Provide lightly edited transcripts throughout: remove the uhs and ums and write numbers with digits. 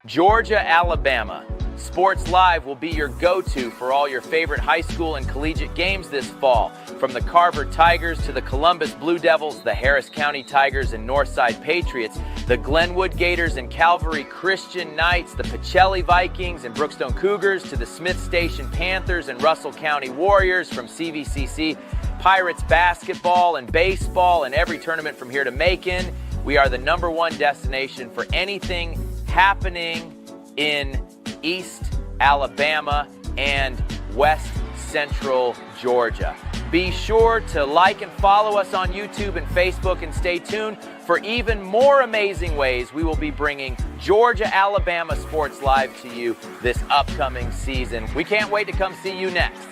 Georgia, Alabama. Sports Live will be your go-to for all your favorite high school and collegiate games this fall. From the Carver Tigers to the Columbus Blue Devils, the Harris County Tigers and Northside Patriots, the Glenwood Gators and Calvary Christian Knights, the Pacelli Vikings and Brookstone Cougars, to the Smith Station Panthers and Russell County Warriors, from CVCC, Pirates basketball and baseball, and every tournament from here to Macon. We are the #1 destination for anything happening in East Alabama and West Central Georgia. Be sure to like and follow us on YouTube and Facebook, and stay tuned for even more amazing ways we will be bringing Georgia, Alabama Sports Live to you this upcoming season. We can't wait to come see you next.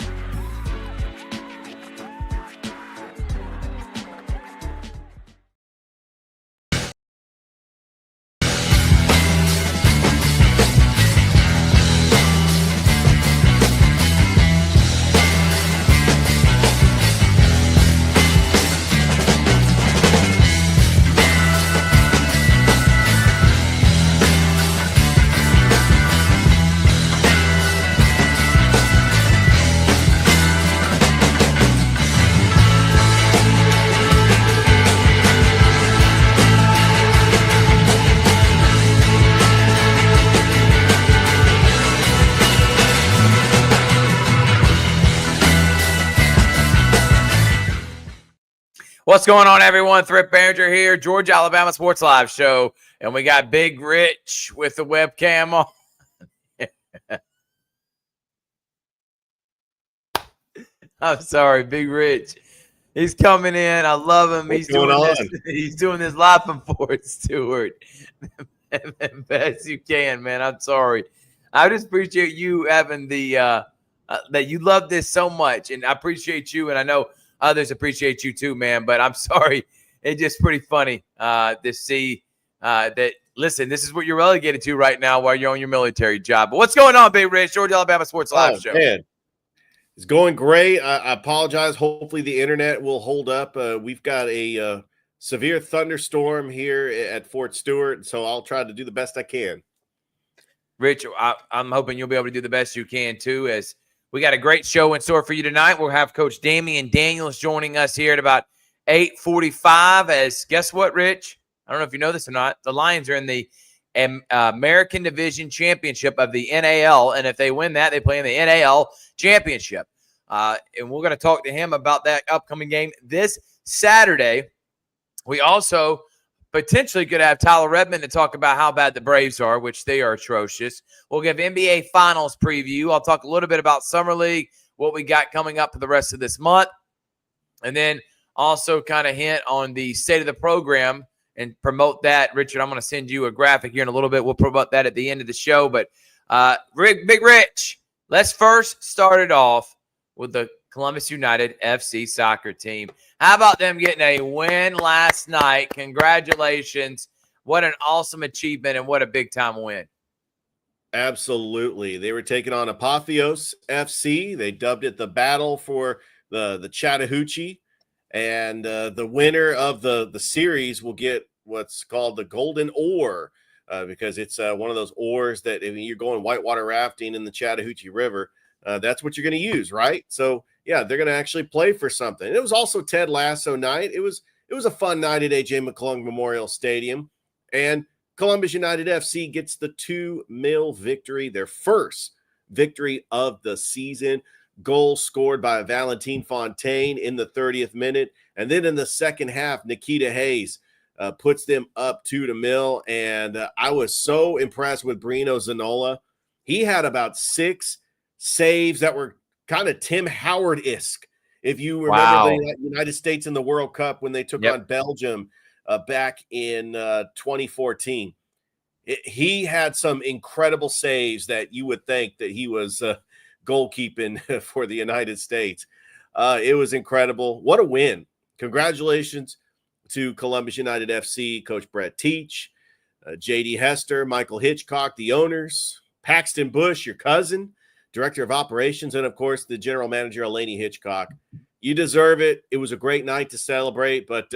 What's going on, everyone? Thrift Barringer here, Georgia, Alabama Sports Live Show. And we got Big Rich with the webcam on. I'm sorry, Big Rich. He's coming in. I love him. What's going on? He's doing this live from Fort Stewart. Best you can, man. I'm sorry. I just appreciate you having the that you love this so much. And I appreciate you. And I know others appreciate you too, man, but I'm sorry. It's just pretty funny to see that. Listen, this is what you're relegated to right now while you're on your military job. But what's going on, Big Rich? Georgia, Alabama Sports Live Show. Man. It's going great. I apologize. Hopefully the internet will hold up. We've got a severe thunderstorm here at Fort Stewart, so I'll try to do the best I can. Rich, I'm hoping you'll be able to do the best you can too, as we got a great show in store for you tonight. We'll have Coach Damian Daniels joining us here at about 8:45. As guess what, Rich? I don't know if you know this or not. The Lions are in the American Division Championship of the NAL, and if they win that, they play in the NAL Championship. And we're going to talk to him about that upcoming game this Saturday. We also potentially could have Tyler Redmond to talk about how bad the Braves are, which they are atrocious. We'll give NBA Finals preview. I'll talk a little bit about Summer League, what we got coming up for the rest of this month, and then also kind of hint on the state of the program and promote that. Richard, I'm going to send you a graphic here in a little bit. We'll promote that at the end of the show. But Big Rich, let's first start it off with the Columbus United FC soccer team. How about them getting a win last night? Congratulations. What an awesome achievement and what a big-time win. Absolutely. They were taking on Apotheos FC. They dubbed it the Battle for the Chattahoochee. And the winner of the series will get what's called the Golden Oar because it's one of those oars that if you're going whitewater rafting in the Chattahoochee River, that's what you're going to use, right? So, yeah, they're going to actually play for something. And it was also Ted Lasso night. It was a fun night at A.J. McClung Memorial Stadium. And Columbus United FC gets the 2-0 victory, their first victory of the season. Goal scored by Valentin Fontaine in the 30th minute. And then in the second half, Nikita Hayes puts them up 2-0. And I was so impressed with Bruno Zanola. He had about 6 saves that were kind of Tim Howard-esque. If you remember the United States in the World Cup when they took on Belgium back in 2014. He had some incredible saves that you would think that he was goalkeeping for the United States. It was incredible. What a win. Congratulations to Columbus United FC, Coach Brett Teach, J.D. Hester, Michael Hitchcock, the owners, Paxton Bush, your cousin, Director of Operations, and, of course, the General Manager, Elaney Hitchcock. You deserve it. It was a great night to celebrate, but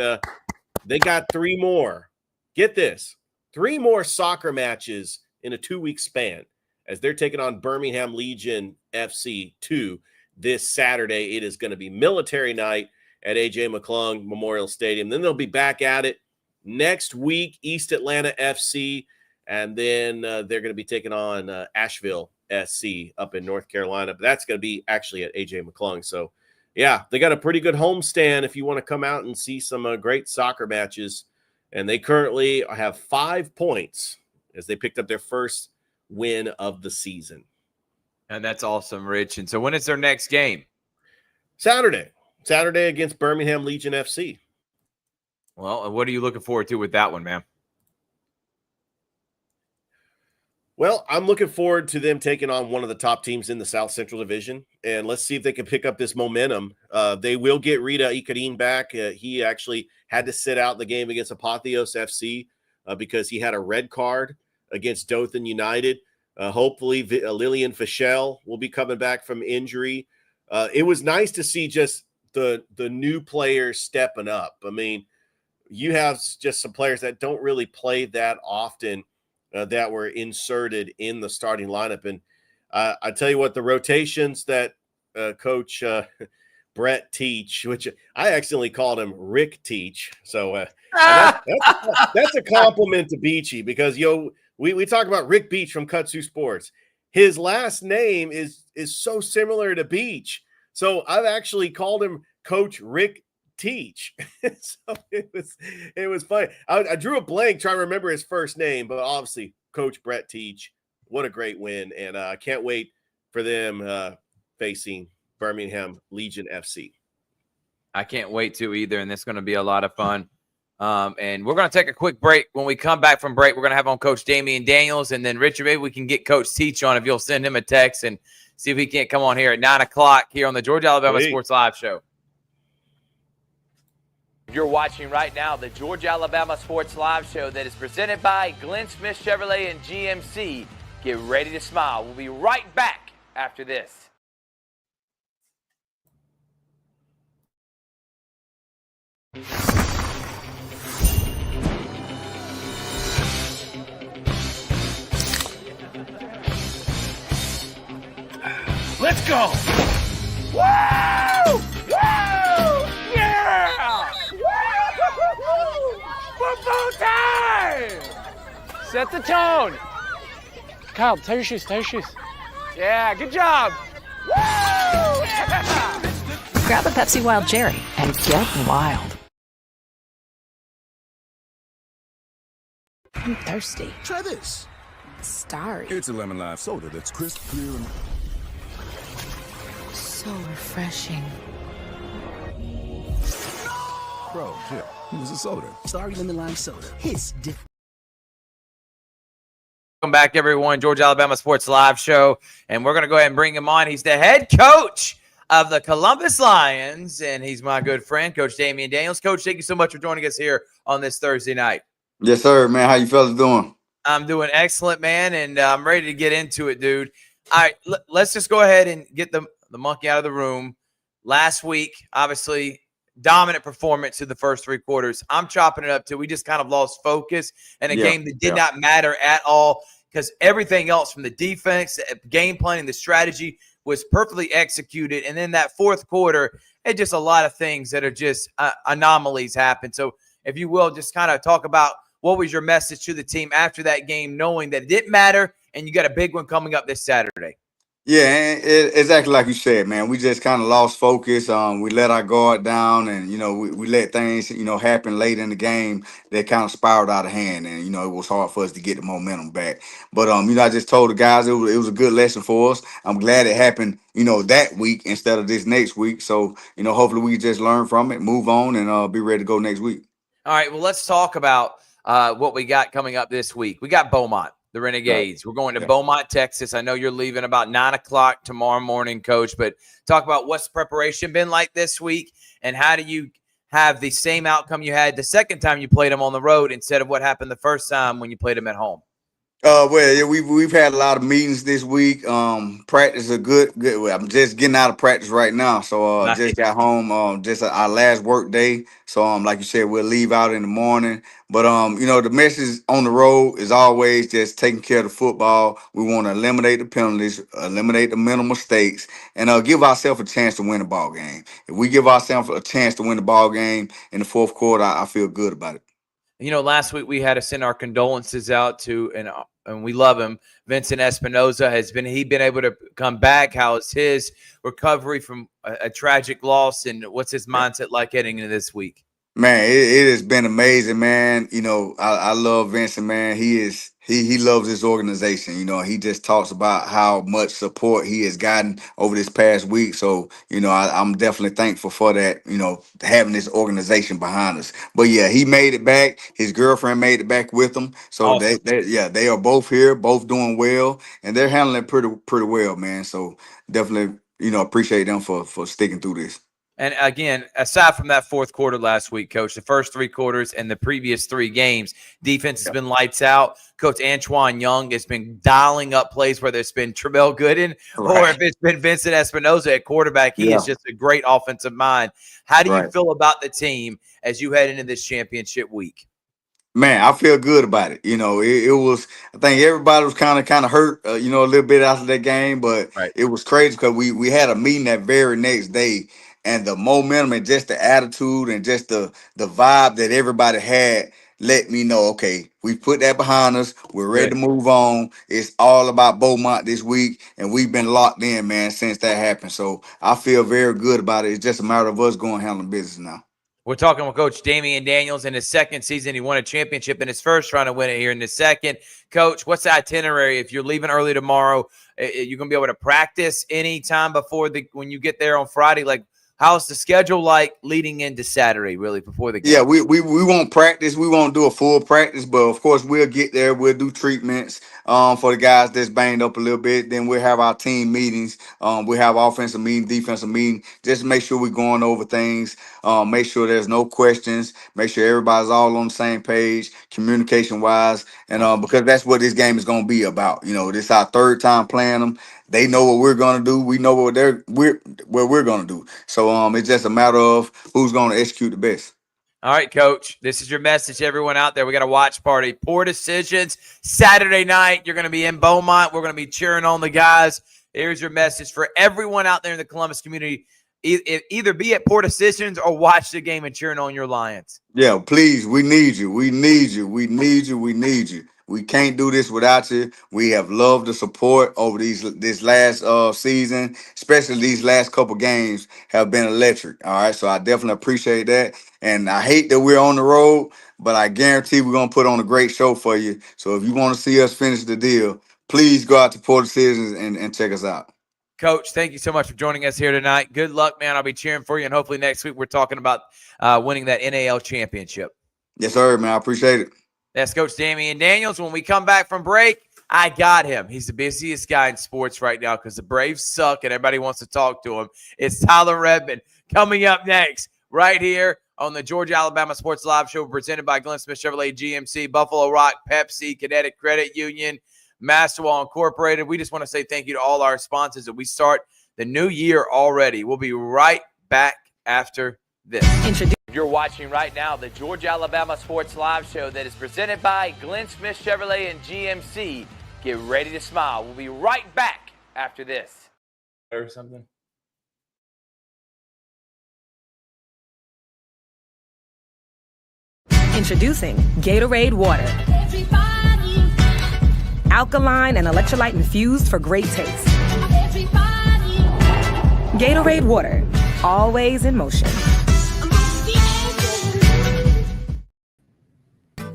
they got 3 more. Get this. 3 more soccer matches in a 2-week span, as they're taking on Birmingham Legion FC 2 this Saturday. It is going to be military night at A.J. McClung Memorial Stadium. Then they'll be back at it next week, East Atlanta FC, and then they're going to be taking on Asheville SC up in North Carolina. But that's going to be actually at A.J. McClung. So, yeah, they got a pretty good homestand if you want to come out and see some great soccer matches. And they currently have 5 points as they picked up their first win of the season. And that's awesome, Rich. And so when is their next game? Saturday against Birmingham Legion FC. Well, what are you looking forward to with that one, man? Well, I'm looking forward to them taking on one of the top teams in the South Central Division, and let's see if they can pick up this momentum. They will get Rita Ikarin back. He actually had to sit out the game against Apotheos FC because he had a red card against Dothan United. Hopefully, Lillian Fischel will be coming back from injury. It was nice to see just the new players stepping up. I mean, you have just some players that don't really play that often that were inserted in the starting lineup. And I tell you what, the rotations that Coach Brett Teach, which I accidentally called him Rick Teach. So that's a compliment to Beachy because, we talk about Rick Beach from Kutsu Sports. His last name is so similar to Beach. So I've actually called him Coach Rick Teach. So it was funny. I drew a blank trying to remember his first name, but obviously Coach Brett Teach. What a great win. And I can't wait for them facing Birmingham Legion FC. I can't wait to either, and it's going to be a lot of fun. And we're going to take a quick break. When we come back from break, we're going to have on Coach Damian Daniels, and then Richard, maybe we can get Coach Teach on if you'll send him a text and see if he can't come on here at 9 o'clock here on the Georgia Alabama Sports Live Show. You're watching right now the Georgia Alabama Sports Live Show that is presented by Glenn Smith Chevrolet and GMC. Get ready to smile. We'll be right back after this. Let's go! Woo! Woo! Yeah! Woo! Football time! Set the tone. Kyle, tie your shoes, tie your shoes. Yeah, good job. Woo! Yeah! Grab a Pepsi Wild Cherry and get wild. I'm thirsty. Try this. Starry. It's a lemon lime soda that's crisp, clear, and So refreshing. bro, yeah, it was a soda. Starry lemon lime soda. It's different. Welcome back, everyone. Georgia Alabama Sports Live Show. And we're going to go ahead and bring him on. He's the head coach of the Columbus Lions, and he's my good friend, Coach Damian Daniels. Coach, thank you so much for joining us here on this Thursday night. Yes, sir, man. How you fellas doing? I'm doing excellent, man, and I'm ready to get into it, dude. All right, let's just go ahead and get the monkey out of the room. Last week, obviously, dominant performance in the first 3 quarters. I'm chopping it up to we just kind of lost focus in a game that did not matter at all because everything else from the defense, game planning, the strategy was perfectly executed. And then that fourth quarter, it just a lot of things that are just anomalies happen. So if you will, just kind of talk about what was your message to the team after that game, knowing that it didn't matter and you got a big one coming up this Saturday. Yeah, exactly like you said, man. We just kind of lost focus. We let our guard down, and we let things happen late in the game that kind of spiraled out of hand, and it was hard for us to get the momentum back. But I just told the guys it was a good lesson for us. I'm glad it happened that week instead of this next week. So hopefully we just learn from it, move on, and be ready to go next week. All right, well, let's talk about what we got coming up this week. We got Beaumont, the Renegades. Right. We're going to Beaumont, Texas. I know you're leaving about 9 o'clock tomorrow morning, Coach, but talk about what's preparation been like this week and how do you have the same outcome you had the second time you played them on the road instead of what happened the first time when you played them at home? Well, yeah, we've had a lot of meetings this week. Practice a good. Well, I'm just getting out of practice right now, so just Nice. got home. Just our last work day. So like you said, we'll leave out in the morning. But the message on the road is always just taking care of the football. We want to eliminate the penalties, eliminate the mental mistakes, and give ourselves a chance to win the ball game. If we give ourselves a chance to win the ball game in the fourth quarter, I feel good about it. Last week we had to send our condolences out to, and we love him, Vincent Espinoza. He been able to come back? How is his recovery from a tragic loss, and what's his mindset like heading into this week? Man, it has been amazing, man. I love Vincent, man. He loves this organization. He just talks about how much support he has gotten over this past week. So, I'm definitely thankful for that, having this organization behind us. But yeah, he made it back. His girlfriend made it back with him. So Awesome. they are both here, both doing well, and they're handling it pretty well, man. So definitely, appreciate them for sticking through this. And again, aside from that fourth quarter last week, Coach, the first three quarters and the previous three games, defense has been lights out. Coach Antoine Young has been dialing up plays, whether it's been Travell Gooden or if it's been Vincent Espinoza at quarterback. He is just a great offensive mind. How do you feel about the team as you head into this championship week? Man, I feel good about it. It was. I think everybody was kind of hurt, a little bit after that game, but it was crazy because we had a meeting that very next day, and the momentum and just the attitude and just the vibe that everybody had let me know, okay, we put that behind us. We're ready to move on. It's all about Beaumont this week, and we've been locked in, man, since that happened. So I feel very good about it. It's just a matter of us going handling business now. We're talking with Coach Damian Daniels in his second season. He won a championship in his first, trying to win it here in the second. Coach, what's the itinerary? If you're leaving early tomorrow, you're going to be able to practice any time before when you get there on Friday? Like, how's the schedule like leading into Saturday, really, before the game? Yeah, we won't practice. We won't do a full practice, but of course we'll get there. We'll do treatments for the guys that's banged up a little bit. Then we'll have our team meetings. We'll have offensive meeting, defensive meeting. Just make sure we're going over things. Make sure there's no questions. Make sure everybody's all on the same page, communication wise, and because that's what this game is going to be about. This is our third time playing them. They know what we're gonna do. We know what we're gonna do. So it's just a matter of who's gonna execute the best. All right, Coach. This is your message, everyone out there. We got a watch party. Poor decisions. Saturday night, you're gonna be in Beaumont. We're gonna be cheering on the guys. Here's your message for everyone out there in the Columbus community. Either be at Poor Decisions or watch the game and cheering on your Lions. Yeah, please. We need you. We need you. We need you. We need you. We can't do this without you. We have loved the support over this last season, especially these last couple games have been electric. All right, so I definitely appreciate that. And I hate that we're on the road, but I guarantee we're gonna put on a great show for you. So if you want to see us finish the deal, please go out to Port Decisions and check us out. Coach, thank you so much for joining us here tonight. Good luck, man. I'll be cheering for you, and hopefully next week we're talking about winning that NAL championship. Yes, sir, man. I appreciate it. That's Coach Damian Daniels. When we come back from break, I got him. He's the busiest guy in sports right now because the Braves suck and everybody wants to talk to him. It's Tyler Redmond coming up next right here on the Georgia-Alabama Sports Live Show presented by Glenn Smith Chevrolet GMC, Buffalo Rock, Pepsi, Kinetic Credit Union, Masterwall Incorporated. We just want to say thank you to all our sponsors as we start the new year already. We'll be right back after this. You're watching right now the Georgia-Alabama Sports Live Show that is presented by Glenn Smith Chevrolet and GMC. Get ready to smile. We'll be right back after this. Or something. Introducing Gatorade Water. Alkaline and electrolyte infused for great taste. Gatorade Water, always in motion.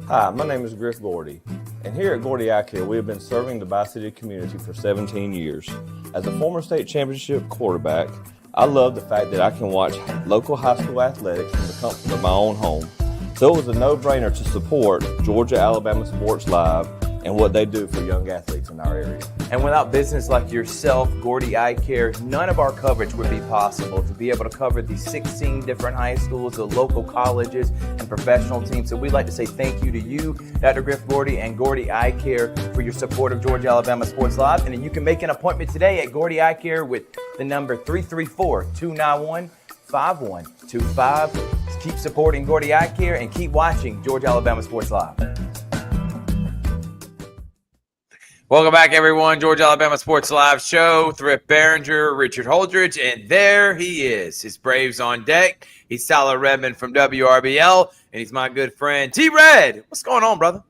Hi, my name is Griff Gordy, and here at Gordy Eye Care, we have been serving the Bi-City community for 17 years. As a former state championship quarterback, I love the fact that I can watch local high school athletics from the comfort of my own home. So it was a no-brainer to support Georgia-Alabama Sports Live and what they do for young athletes in our area. And without business like yourself, Gordy Eye Care, none of our coverage would be possible to be able to cover the 16 different high schools, the local colleges, and professional teams. So we'd like to say thank you to you, Dr. Griff Gordy, and Gordy Eye Care for your support of Georgia Alabama Sports Live. And then you can make an appointment today at Gordy Eye Care with the number 334-291-5125. Keep supporting Gordy Eye Care and keep watching Georgia Alabama Sports Live. Welcome back, everyone. Georgia Alabama Sports Live show. Thrift, Barringer, Richard Holdridge, and there he is. His Braves on deck. He's Tyler Redmond from WRBL, and he's my good friend T-Red. What's going on, brother?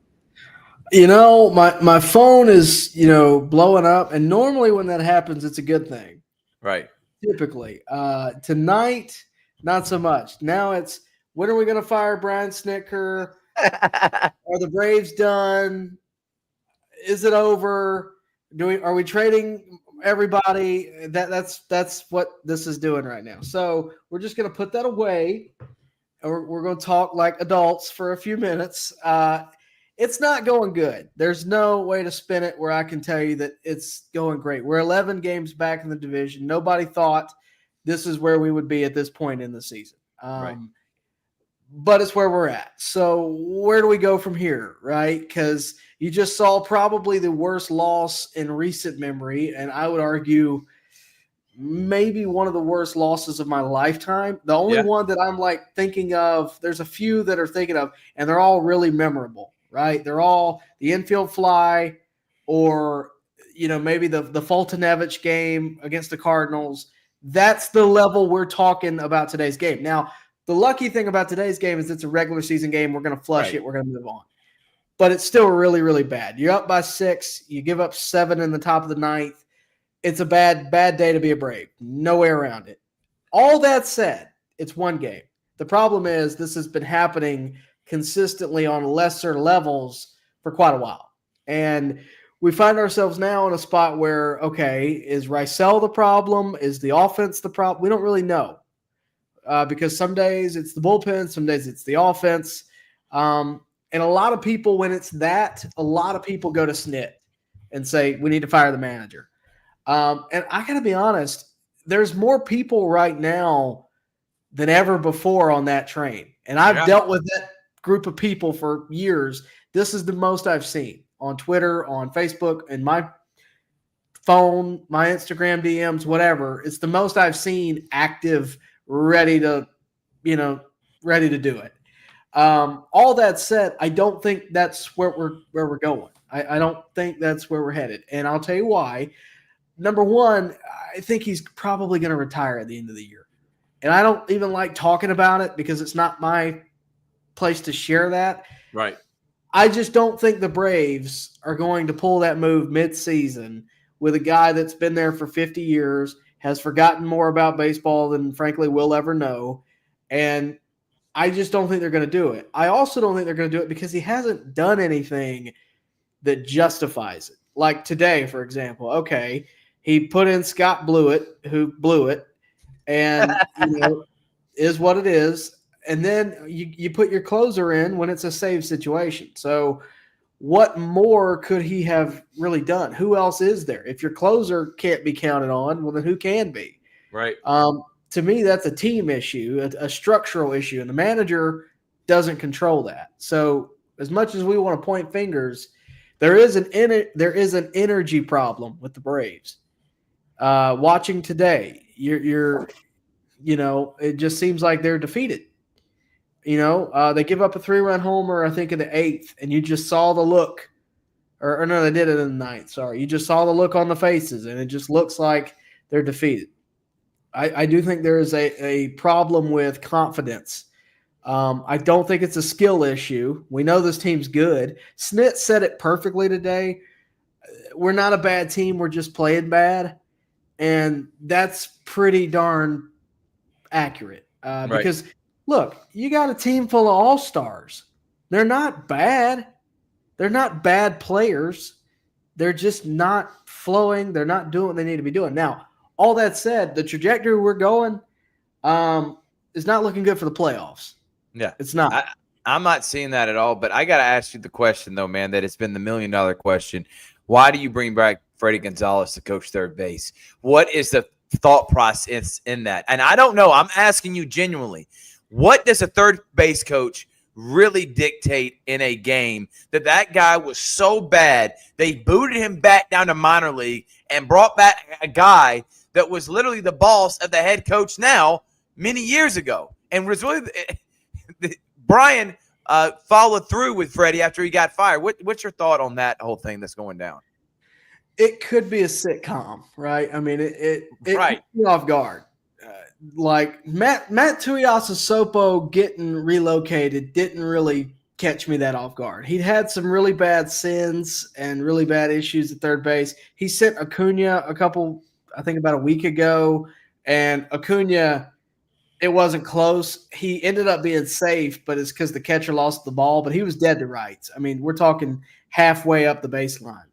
You know, my phone is, blowing up, and normally when that happens, it's a good thing. Right. Typically. Tonight, not so much. Now it's, when are we going to fire Brian Snicker? Are the Braves done? Is it over? Are we trading everybody? That's what this is doing right now. So we're just going to put that away, and we're going to talk like adults for a few minutes. It's not going good. There's no way to spin it where I can tell you that it's going great. We're 11 games back in the division. Nobody thought this is where we would be at this point in the season. Right. But it's where we're at. So where do we go from here, right? Because you just saw probably the worst loss in recent memory, and I would argue maybe one of the worst losses of my lifetime. The only one that I'm thinking of, there's a few that are thinking of, and they're all really memorable, right? They're all the infield fly or, maybe the Fultonevich game against the Cardinals. That's the level we're talking about today's game. Now, the lucky thing about today's game is it's a regular season game. We're going to flush it. We're going to move on. But it's still really, really bad. You're up by 6. You give up 7 in the top of the 9th. It's a bad day to be a Brave. No way around it. All that said, it's one game. The problem is this has been happening consistently on lesser levels for quite a while. And we find ourselves now in a spot where, okay, is Rysel the problem? Is the offense the problem? We don't really know. Because some days it's the bullpen, some days it's the offense. And a lot of people, when it's that, a lot of people go to Snit and say, we need to fire the manager. And I got to be honest, there's more people right now than ever before on that train. And I've dealt with that group of people for years. This is the most I've seen on Twitter, on Facebook, and my phone, my Instagram DMs, whatever. It's the most I've seen active, ready to do it. All that said, I don't think that's where we're going. I don't think that's where we're headed. And I'll tell you why. Number one, I think he's probably going to retire at the end of the year. And I don't even like talking about it because it's not my place to share that. Right. I just don't think the Braves are going to pull that move mid-season with a guy that's been there for 50 years, has forgotten more about baseball than, frankly, we'll ever know. And I just don't think they're going to do it. I also don't think they're going to do it because he hasn't done anything that justifies it. Like today, for example, okay, he put in Scott Blewett, who blew it, and is what it is. And then you put your closer in when it's a save situation. So what more could he have really done? Who else is there? If your closer can't be counted on, well, then who can be? Right. To me, that's a team issue, a structural issue, and the manager doesn't control that. So as much as we want to point fingers, there is an energy problem with the Braves. Watching today, it just seems like they're defeated. They give up a 3-run homer, I think, in the 8th, and you just saw the look. Or no, they did it in the 9th. Sorry. You just saw the look on the faces, and it just looks like they're defeated. I do think there is a problem with confidence. I don't think it's a skill issue. We know this team's good. Snit said it perfectly today. We're not a bad team. We're just playing bad. And that's pretty darn accurate. Because, look, you got a team full of all-stars. They're not bad. They're not bad players. They're just not flowing. They're not doing what they need to be doing. Now, all that said, the trajectory we're going is not looking good for the playoffs. Yeah. It's not. I'm not seeing that at all. But I got to ask you the question, though, man, that it's been the $1 million question. Why do you bring back Freddie Gonzalez to coach third base? What is the thought process in that? And I don't know. I'm asking you genuinely. What does a third base coach really dictate in a game that guy was so bad they booted him back down to minor league and brought back a guy that was literally the boss of the head coach now many years ago? And was really Brian followed through with Freddie after he got fired. What's your thought on that whole thing that's going down? It could be a sitcom, right? I mean, it right. took me off guard. Like Matt Tuiasosopo getting relocated didn't really catch me that off guard. He'd had some really bad sins and really bad issues at third base. He sent Acuna about a week ago, and Acuna, it wasn't close. He ended up being safe, but it's because the catcher lost the ball, but he was dead to rights. I mean, we're talking halfway up the baseline.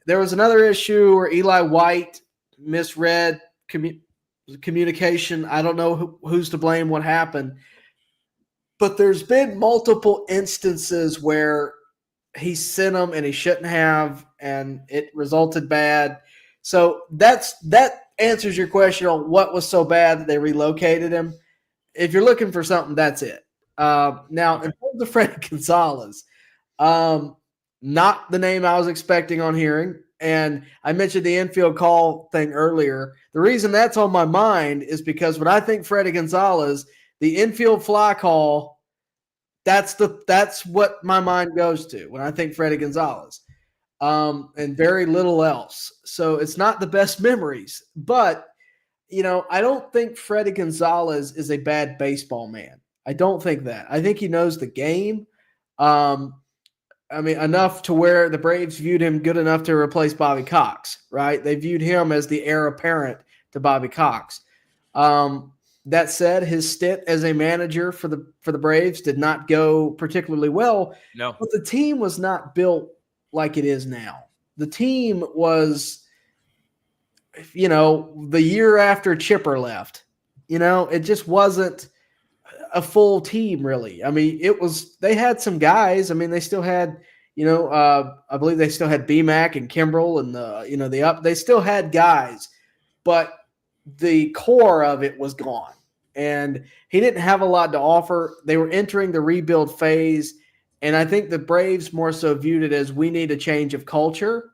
There was another issue where Eli White misread communication. I don't know who's to blame, what happened, but there's been multiple instances where he sent them and he shouldn't have, and it resulted bad. So that answers your question on what was so bad that they relocated him. If you're looking for something, that's it. Now, in terms of Freddie Gonzalez, not the name I was expecting on hearing. And I mentioned the infield call thing earlier. The reason that's on my mind is because when I think Freddie Gonzalez, the infield fly call, that's what my mind goes to when I think Freddie Gonzalez, and very little else. So it's not the best memories. But, I don't think Freddie Gonzalez is a bad baseball man. I don't think that. I think he knows the game. Enough to where the Braves viewed him good enough to replace Bobby Cox, right? They viewed him as the heir apparent to Bobby Cox. That said, his stint as a manager for the Braves did not go particularly well. No. But the team was not built like it is now. The team was, the year after Chipper left. It just wasn't a full team, really. I mean, they had some guys. I mean, they still had, I believe they still had BMAC and Kimbrel and they still had guys, but the core of it was gone. And he didn't have a lot to offer. They were entering the rebuild phase. And I think the Braves more so viewed it as we need a change of culture.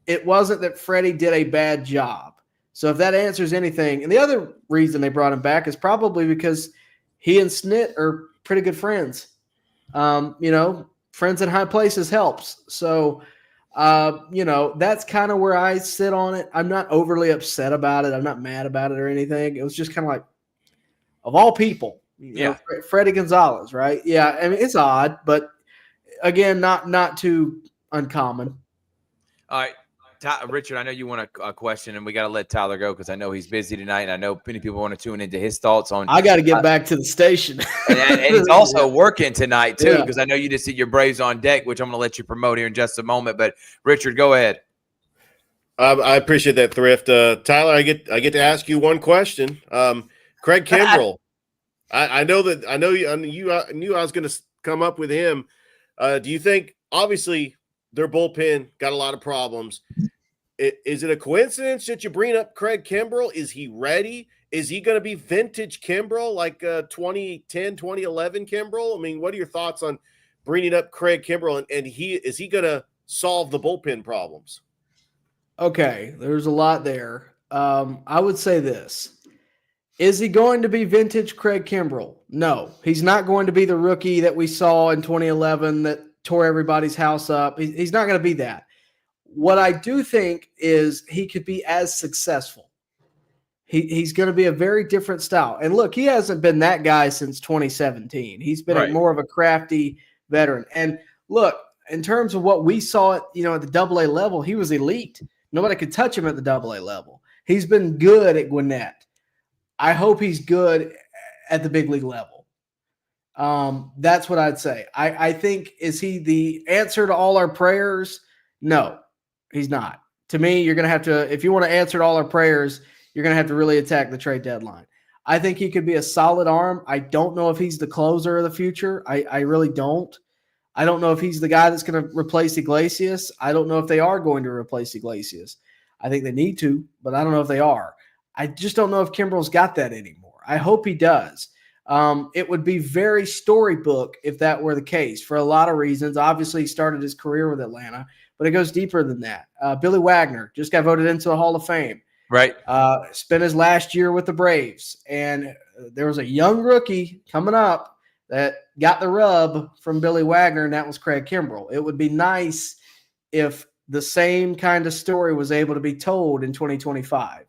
It wasn't that Freddie did a bad job. So if that answers anything, and the other reason they brought him back is probably because he and Snit are pretty good friends. Friends in high places helps. So, that's kind of where I sit on it. I'm not overly upset about it. I'm not mad about it or anything. It was just kind of like, of all people, Freddie Gonzalez, right? Yeah, I mean, it's odd, but again, not too uncommon. All right. Richard, I know you want a question, and we got to let Tyler go because I know he's busy tonight, and I know many people want to tune into his thoughts on. I got to get back to the station, and he's also working tonight too because I know you just see your Braves on deck, which I'm going to let you promote here in just a moment. But Richard, go ahead. I appreciate that, Thrift. Tyler, I get to ask you one question. Craig Kimbrel, I knew I was going to come up with him. Do you think obviously their bullpen got a lot of problems? Is it a coincidence that you bring up Craig Kimbrel? Is he ready? Is he going to be vintage Kimbrel, like 2010, 2011 Kimbrel? I mean, what are your thoughts on bringing up Craig Kimbrel? And is he going to solve the bullpen problems? Okay, there's a lot there. I would say this. Is he going to be vintage Craig Kimbrel? No, he's not going to be the rookie that we saw in 2011 that tore everybody's house up. He's not going to be that. What I do think is he could be as successful. He's going to be a very different style. And look, he hasn't been that guy since 2017. He's been more of a crafty veteran. And look, in terms of what we saw at the AA level, he was elite. Nobody could touch him at the AA level. He's been good at Gwinnett. I hope he's good at the big league level. That's what I'd say. I think, is he the answer to all our prayers? No, he's not. To me, you're going to have to, if you want to answer to all our prayers, you're going to have to really attack the trade deadline. I think he could be a solid arm. I don't know if he's the closer of the future. I really don't. I don't know if he's the guy that's going to replace Iglesias. I don't know if they are going to replace Iglesias. I think they need to, but I don't know if they are. I just don't know if Kimbrel's got that anymore. I hope he does. It would be very storybook if that were the case for a lot of reasons. Obviously, he started his career with Atlanta, but it goes deeper than that. Billy Wagner just got voted into the Hall of Fame. Right. Spent his last year with the Braves, and there was a young rookie coming up that got the rub from Billy Wagner, and that was Craig Kimbrel. It would be nice if the same kind of story was able to be told in 2025.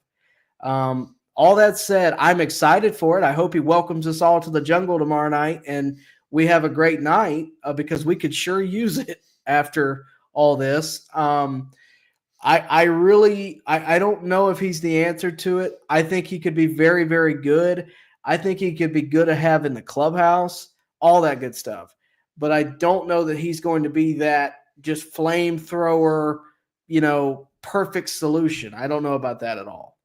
All that said, I'm excited for it. I hope he welcomes us all to the jungle tomorrow night, and we have a great night because we could sure use it after all this. I don't know if he's the answer to it. I think he could be very, very good. I think he could be good to have in the clubhouse, all that good stuff. But I don't know that he's going to be that just flamethrower, perfect solution. I don't know about that at all.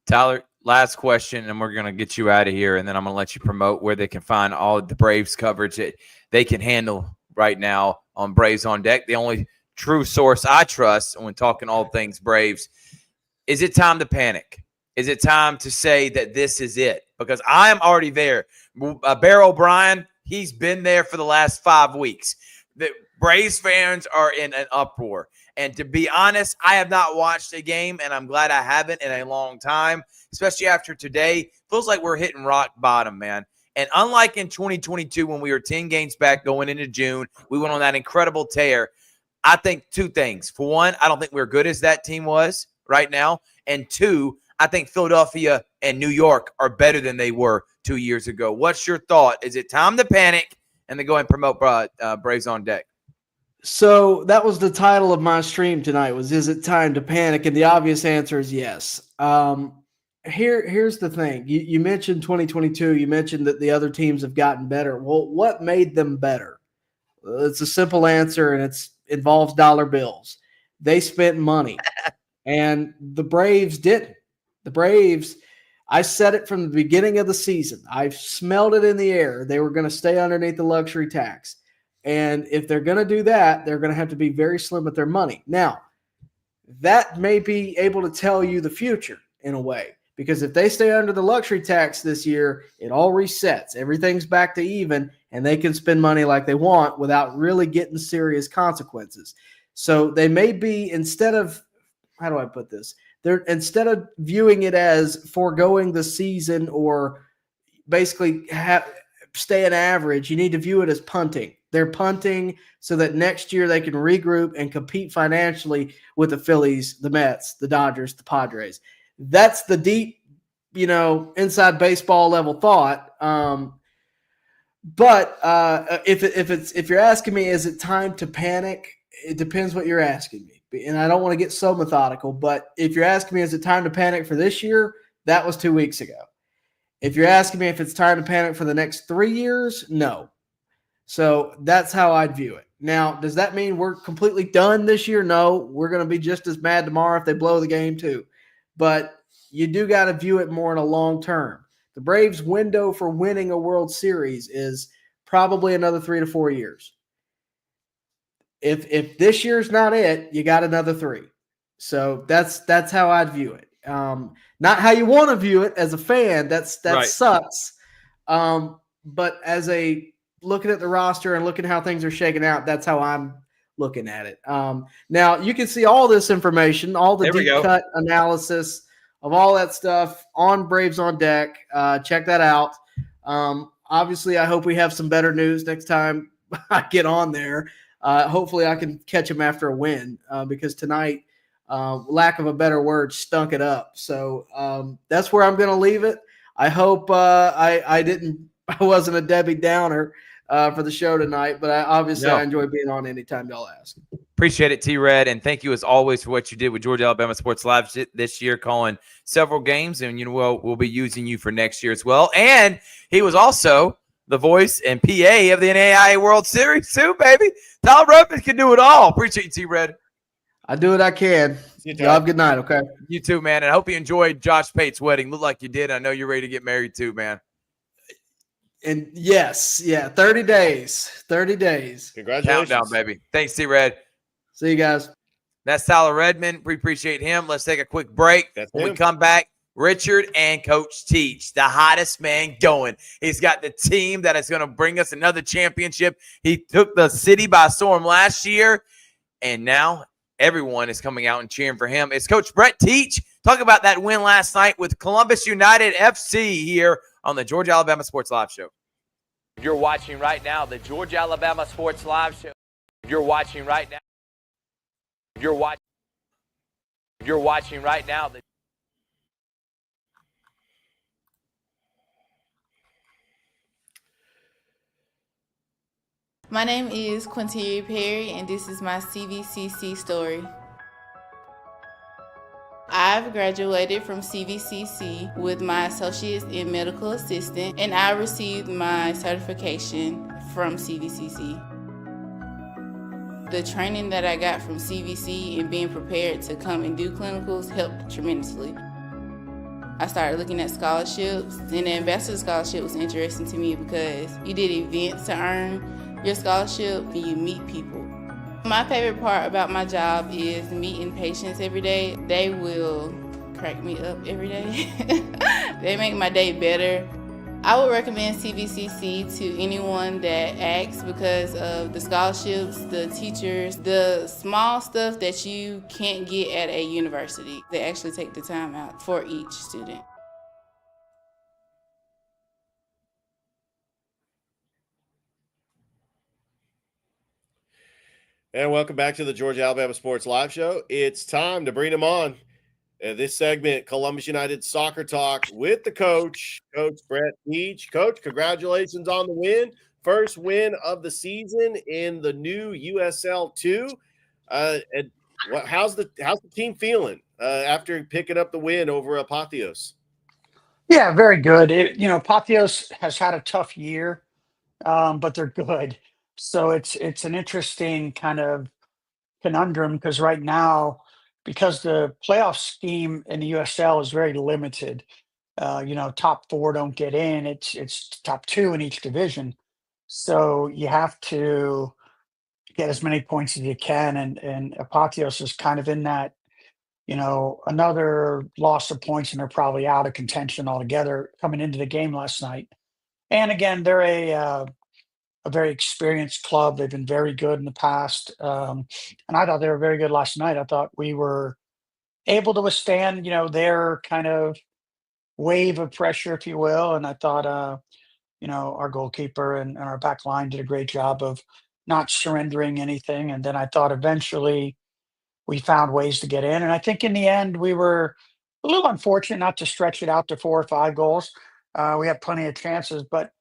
Tyler, last question, and we're going to get you out of here, and then I'm going to let you promote where they can find all of the Braves coverage that they can handle right now on Braves on Deck. The only true source I trust when talking all things Braves. Is it time to panic? Is it time to say that this is it? Because I am already there. Bear O'Brien, he's been there for the last 5 weeks. The Braves fans are in an uproar. And to be honest, I have not watched a game, and I'm glad I haven't in a long time, especially after today. Feels like we're hitting rock bottom, man. And unlike in 2022 when we were 10 games back going into June, we went on that incredible tear. I think two things. For one, I don't think we're good as that team was right now. And two, I think Philadelphia and New York are better than they were 2 years ago. What's your thought? Is it time to panic and then go ahead and promote Braves on Deck? So that was the title of my stream tonight was, is it time to panic? And the obvious answer is yes. Here's the thing. You mentioned 2022. You mentioned that the other teams have gotten better. Well, what made them better? It's a simple answer, and it involves dollar bills. They spent money, and the Braves didn't. The Braves, I said it from the beginning of the season. I've smelled it in the air. They were going to stay underneath the luxury tax. And if they're going to do that, they're going to have to be very slim with their money. Now, that may be able to tell you the future in a way, because if they stay under the luxury tax this year, it all resets. Everything's back to even, and they can spend money like they want without really getting serious consequences. So they may be, instead of, how do I put this? They're, instead of viewing it as foregoing the season or basically staying average, you need to view it as punting. They're punting so that next year they can regroup and compete financially with the Phillies, the Mets, the Dodgers, the Padres. That's the deep, inside baseball level thought. But if you're asking me, is it time to panic? It depends what you're asking me. And I don't want to get so methodical, but if you're asking me, is it time to panic for this year? That was 2 weeks ago. If you're asking me if it's time to panic for the next 3 years, no. So that's how I'd view it. Now, does that mean we're completely done this year? No, we're going to be just as mad tomorrow if they blow the game too. But you do got to view it more in a long term. The Braves' window for winning a World Series is probably another 3 to 4 years. If this year's not it, you got another 3. So that's how I'd view it. Not how you want to view it as a fan. That right. Sucks. But as a looking at the roster and looking how things are shaking out, that's how I'm looking at it. Now you can see all this information, all the deep cut analysis of all that stuff on Braves on Deck. Check that out. Obviously, I hope we have some better news next time I get on there. Hopefully I can catch them after a win because tonight, lack of a better word, stunk it up. So that's where I'm going to leave it. I hope I wasn't a Debbie Downer for the show tonight, but I enjoy being on anytime y'all ask. Appreciate it, T-Red, and thank you as always for what you did with Georgia Alabama Sports Live this year, calling several games, and we'll be using you for next year as well. And he was also the voice and PA of the NAIA World Series too, baby. Tyler Ruffin can do it all. Appreciate you, T-Red. I do what I can. See you, Y'all have a good night, okay? You too, man. And I hope you enjoyed Josh Pate's wedding. Looked like you did. I know you're ready to get married too, man. And yes, 30 days. 30 days. Congratulations. Countdown, baby. Thanks, T-Red. See you guys. That's Tyler Redmond. We appreciate him. Let's take a quick break. That's when him. we come back, Richard and Coach Teach, the hottest man going. He's got the team that is going to bring us another championship. He took the city by storm last year, and now everyone is coming out and cheering for him. It's Coach Brett Teach. Talk about that win last night with Columbus United FC here on the Georgia Alabama Sports Live Show. You're watching right now the Georgia Alabama Sports Live Show. You're watching right now. You're watching right now. My name is Quinteria Perry, and this is my CVCC story. I've graduated from CVCC with my associates in medical assistant, and I received my certification from CVCC. The training that I got from CVC and being prepared to come and do clinicals helped tremendously. I started looking at scholarships, and the Ambassador Scholarship was interesting to me because you did events to earn your scholarship and you meet people. My favorite part about my job is meeting patients every day. They will crack me up every day. They make my day better. I would recommend CVCC to anyone that asks because of the scholarships, the teachers, the small stuff that you can't get at a university. They actually take the time out for each student. And welcome back to the Georgia Alabama Sports Live Show. It's time to bring them on. This segment, Columbus United Soccer Talk with the coach, Coach Brett Teach. Coach, congratulations on the win. First win of the season in the new USL 2. And how's the team feeling after picking up the win over Apotheos? Yeah, very good. Apotheos has had a tough year, but they're good. So it's an interesting kind of conundrum because right now, because the playoff scheme in the USL is very limited, top four don't get in. It's top two in each division, so you have to get as many points as you can. And Apotheos is kind of in that, another loss of points, and they're probably out of contention altogether coming into the game last night. And again, they're a very experienced club. They've been very good in the past. And I thought they were very good last night. I thought we were able to withstand, their kind of wave of pressure, if you will. And I thought, our goalkeeper and our back line did a great job of not surrendering anything. And then I thought eventually we found ways to get in. And I think in the end, we were a little unfortunate not to stretch it out to 4 or 5 goals. We had plenty of chances, but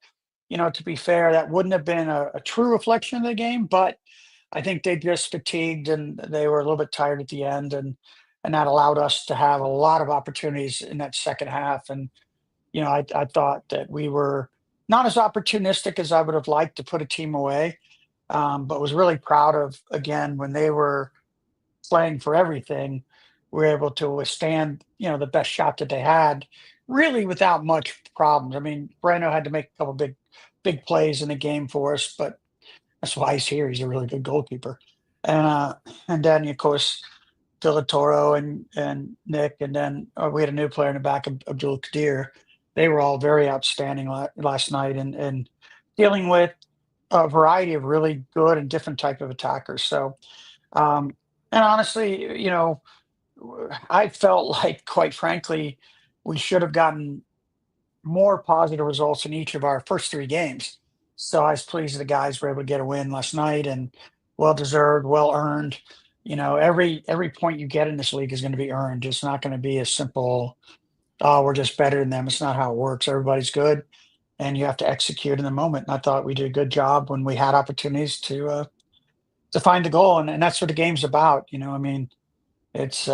to be fair, that wouldn't have been a true reflection of the game, but I think they just fatigued and they were a little bit tired at the end, and that allowed us to have a lot of opportunities in that second half. And I thought that we were not as opportunistic as I would have liked to put a team away, but was really proud of, again, when they were playing for everything, we were able to withstand the best shot that they had, really without much problems. I mean, Breno had to make a couple big plays in the game for us, but that's why he's here. He's a really good goalkeeper. And then of course Villatoro and Nick, and then we had a new player in the back, Abdul Kadir. They were all very outstanding last night, and dealing with a variety of really good and different type of attackers. So, and honestly, I felt like, quite frankly, we should have gotten more positive results in each of our first 3 games. So I was pleased the guys were able to get a win last night, and well deserved, well earned. Every point you get in this league is going to be earned. It's not going to be a simple, oh, we're just better than them. It's not how it works. Everybody's good, and you have to execute in the moment. And I thought we did a good job when we had opportunities to find the goal, and that's what the game's about. I mean, it's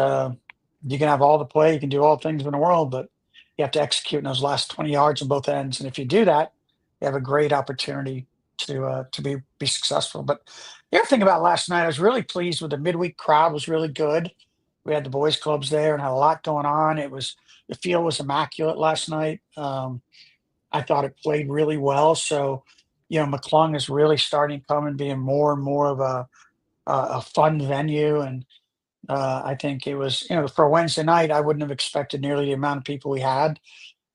you can have all the play, you can do all things in the world, but you have to execute in those last 20 yards on both ends. And if you do that, you have a great opportunity to be successful. But the other thing about last night, I was really pleased with the midweek crowd. Was really good. We had the boys clubs there and had a lot going on. The field was immaculate last night. I thought it played really well. So, McClung is really starting to come and being more and more of a fun venue. And I think it was, for a Wednesday night, I wouldn't have expected nearly the amount of people we had.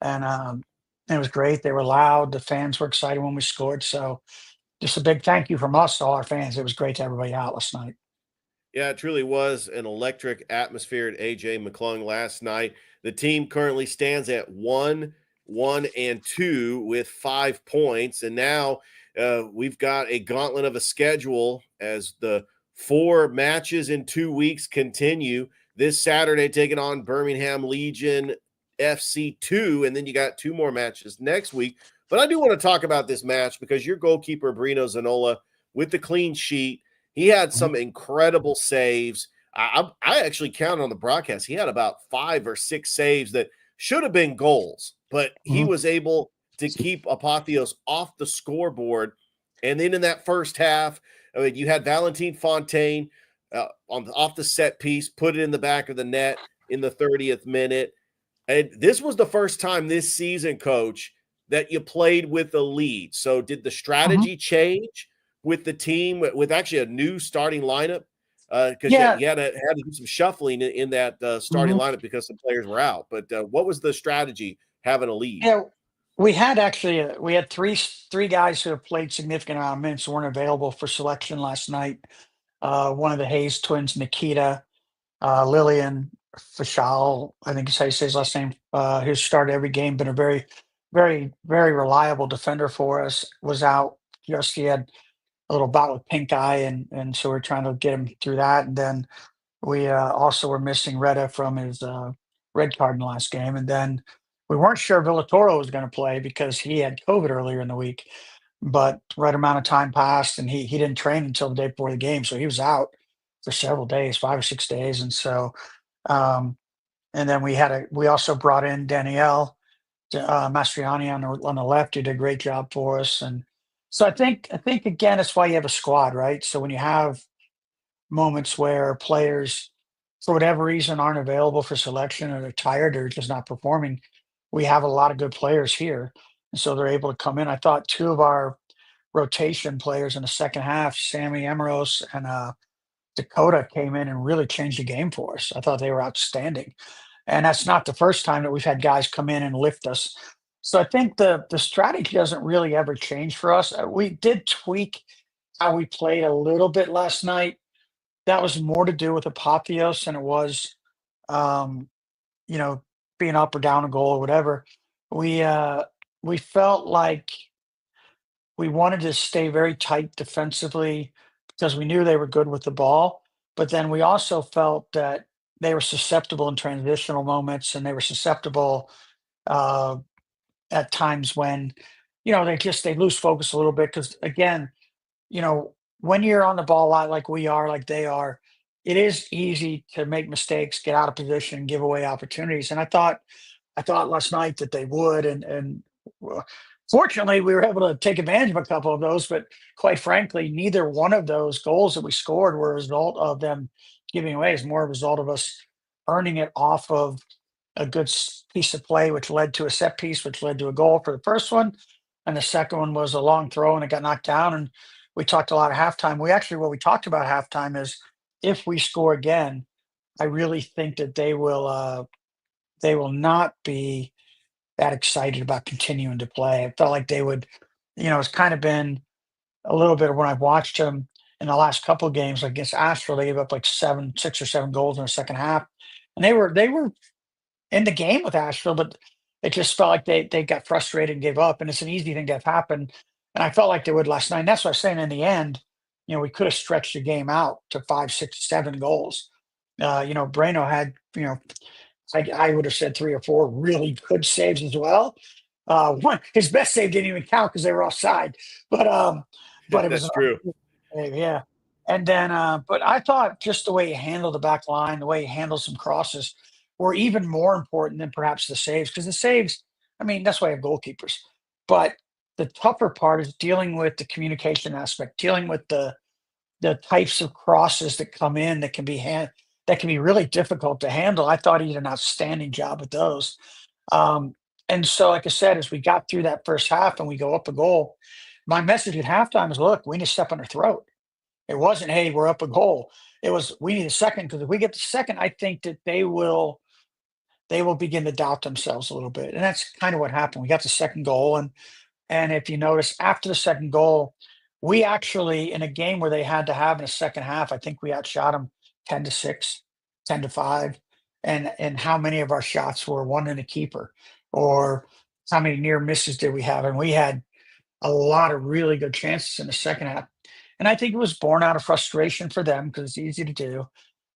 And it was great. They were loud. The fans were excited when we scored. So just a big thank you from us to all our fans. It was great to have everybody out last night. Yeah, it truly was an electric atmosphere at AJ McClung last night. The team currently stands at 1-1-2 with 5 points. And now we've got a gauntlet of a schedule as the 4 matches in 2 weeks continue. This Saturday, taking on Birmingham Legion FC2. And then you got 2 more matches next week. But I do want to talk about this match because your goalkeeper, Brino Zanola, with the clean sheet, he had some incredible saves. I actually counted on the broadcast. He had about 5 or 6 saves that should have been goals, but he was able to keep Apotheos off the scoreboard. And then in that first half, I mean, you had Valentin Fontaine off the set piece, put it in the back of the net in the 30th minute. And this was the first time this season, Coach, that you played with a lead. So did the strategy change with the team, with actually a new starting lineup? Because you had to do some shuffling in that starting lineup because some players were out. But what was the strategy having a lead? Yeah, we had three guys who have played significant amount of minutes who weren't available for selection last night. One of the Hayes twins, Nikita, Lillian Fashal, I think is how you say his last name, who's started every game, been a very, very, very reliable defender for us, was out. He had a little bout with pink eye, and so we're trying to get him through that. And then we also were missing Retta from his red card in the last game. And then we weren't sure Villatoro was going to play because he had COVID earlier in the week. But right amount of time passed, and he didn't train until the day before the game, so he was out for several days, 5 or 6 days. And so, and then we also brought in Danielle Mastriani on the left, who did a great job for us. And so I think again, that's why you have a squad, right? So when you have moments where players, for whatever reason, aren't available for selection or they're tired or just not performing, we have a lot of good players here, and so they're able to come in. I thought 2 of our rotation players in the second half, Sammy Emeros and Dakota, came in and really changed the game for us. I thought they were outstanding, and that's not the first time that we've had guys come in and lift us. So I think the strategy doesn't really ever change for us. We did tweak how we played a little bit last night. That was more to do with Apotheos than it was, um, you know, being up or down a goal or whatever. We felt like we wanted to stay very tight defensively because we knew they were good with the ball, but then we also felt that they were susceptible in transitional moments, and they were susceptible uh, at times when, they lose focus a little bit because, again, when you're on the ball a lot like we are, like they are, it is easy to make mistakes, get out of position, give away opportunities. And I thought last night that they would, and fortunately we were able to take advantage of a couple of those. But quite frankly, neither one of those goals that we scored were a result of them giving away. It's more a result of us earning it off of a good piece of play, which led to a set piece, which led to a goal for the first one, and the second one was a long throw and it got knocked down. And we talked a lot of halftime. What we talked about halftime is if we score again, I really think that they will not be that excited about continuing to play. I felt like they would, it's kind of been a little bit of when I've watched them in the last couple of games, like against Asheville, they gave up like 6 or 7 goals in the second half. And they were in the game with Asheville, but it just felt like they got frustrated and gave up. And it's an easy thing to have happen. And I felt like they would last night. And that's what I was saying in the end, we could have stretched the game out to 5, 6, 7 goals. Breno had, I would have said 3 or 4 really good saves as well. His best save didn't even count because they were offside. But it was That's true. save, yeah. And then, but I thought just the way he handled the back line, the way he handled some crosses, were even more important than perhaps the saves. Because the saves, I mean, that's why I have goalkeepers. But the tougher part is dealing with the communication aspect, dealing with the types of crosses that come in that can be that can be really difficult to handle. I thought he did an outstanding job with those. Um, and so, like I said, as we got through that first half and we go up a goal, my message at halftime is, look, we need to step on their throat. It wasn't, hey, we're up a goal. It was, we need a second, because if we get the second, I think that they will begin to doubt themselves a little bit. And that's kind of what happened. We got the second goal, and if you notice, after the second goal, we actually, in a game where they had to have in the second half, I think we outshot them 10-6, 10-5. And how many of our shots were one in a keeper, or how many near misses did we have? And we had a lot of really good chances in the second half. And I think it was born out of frustration for them because it's easy to do.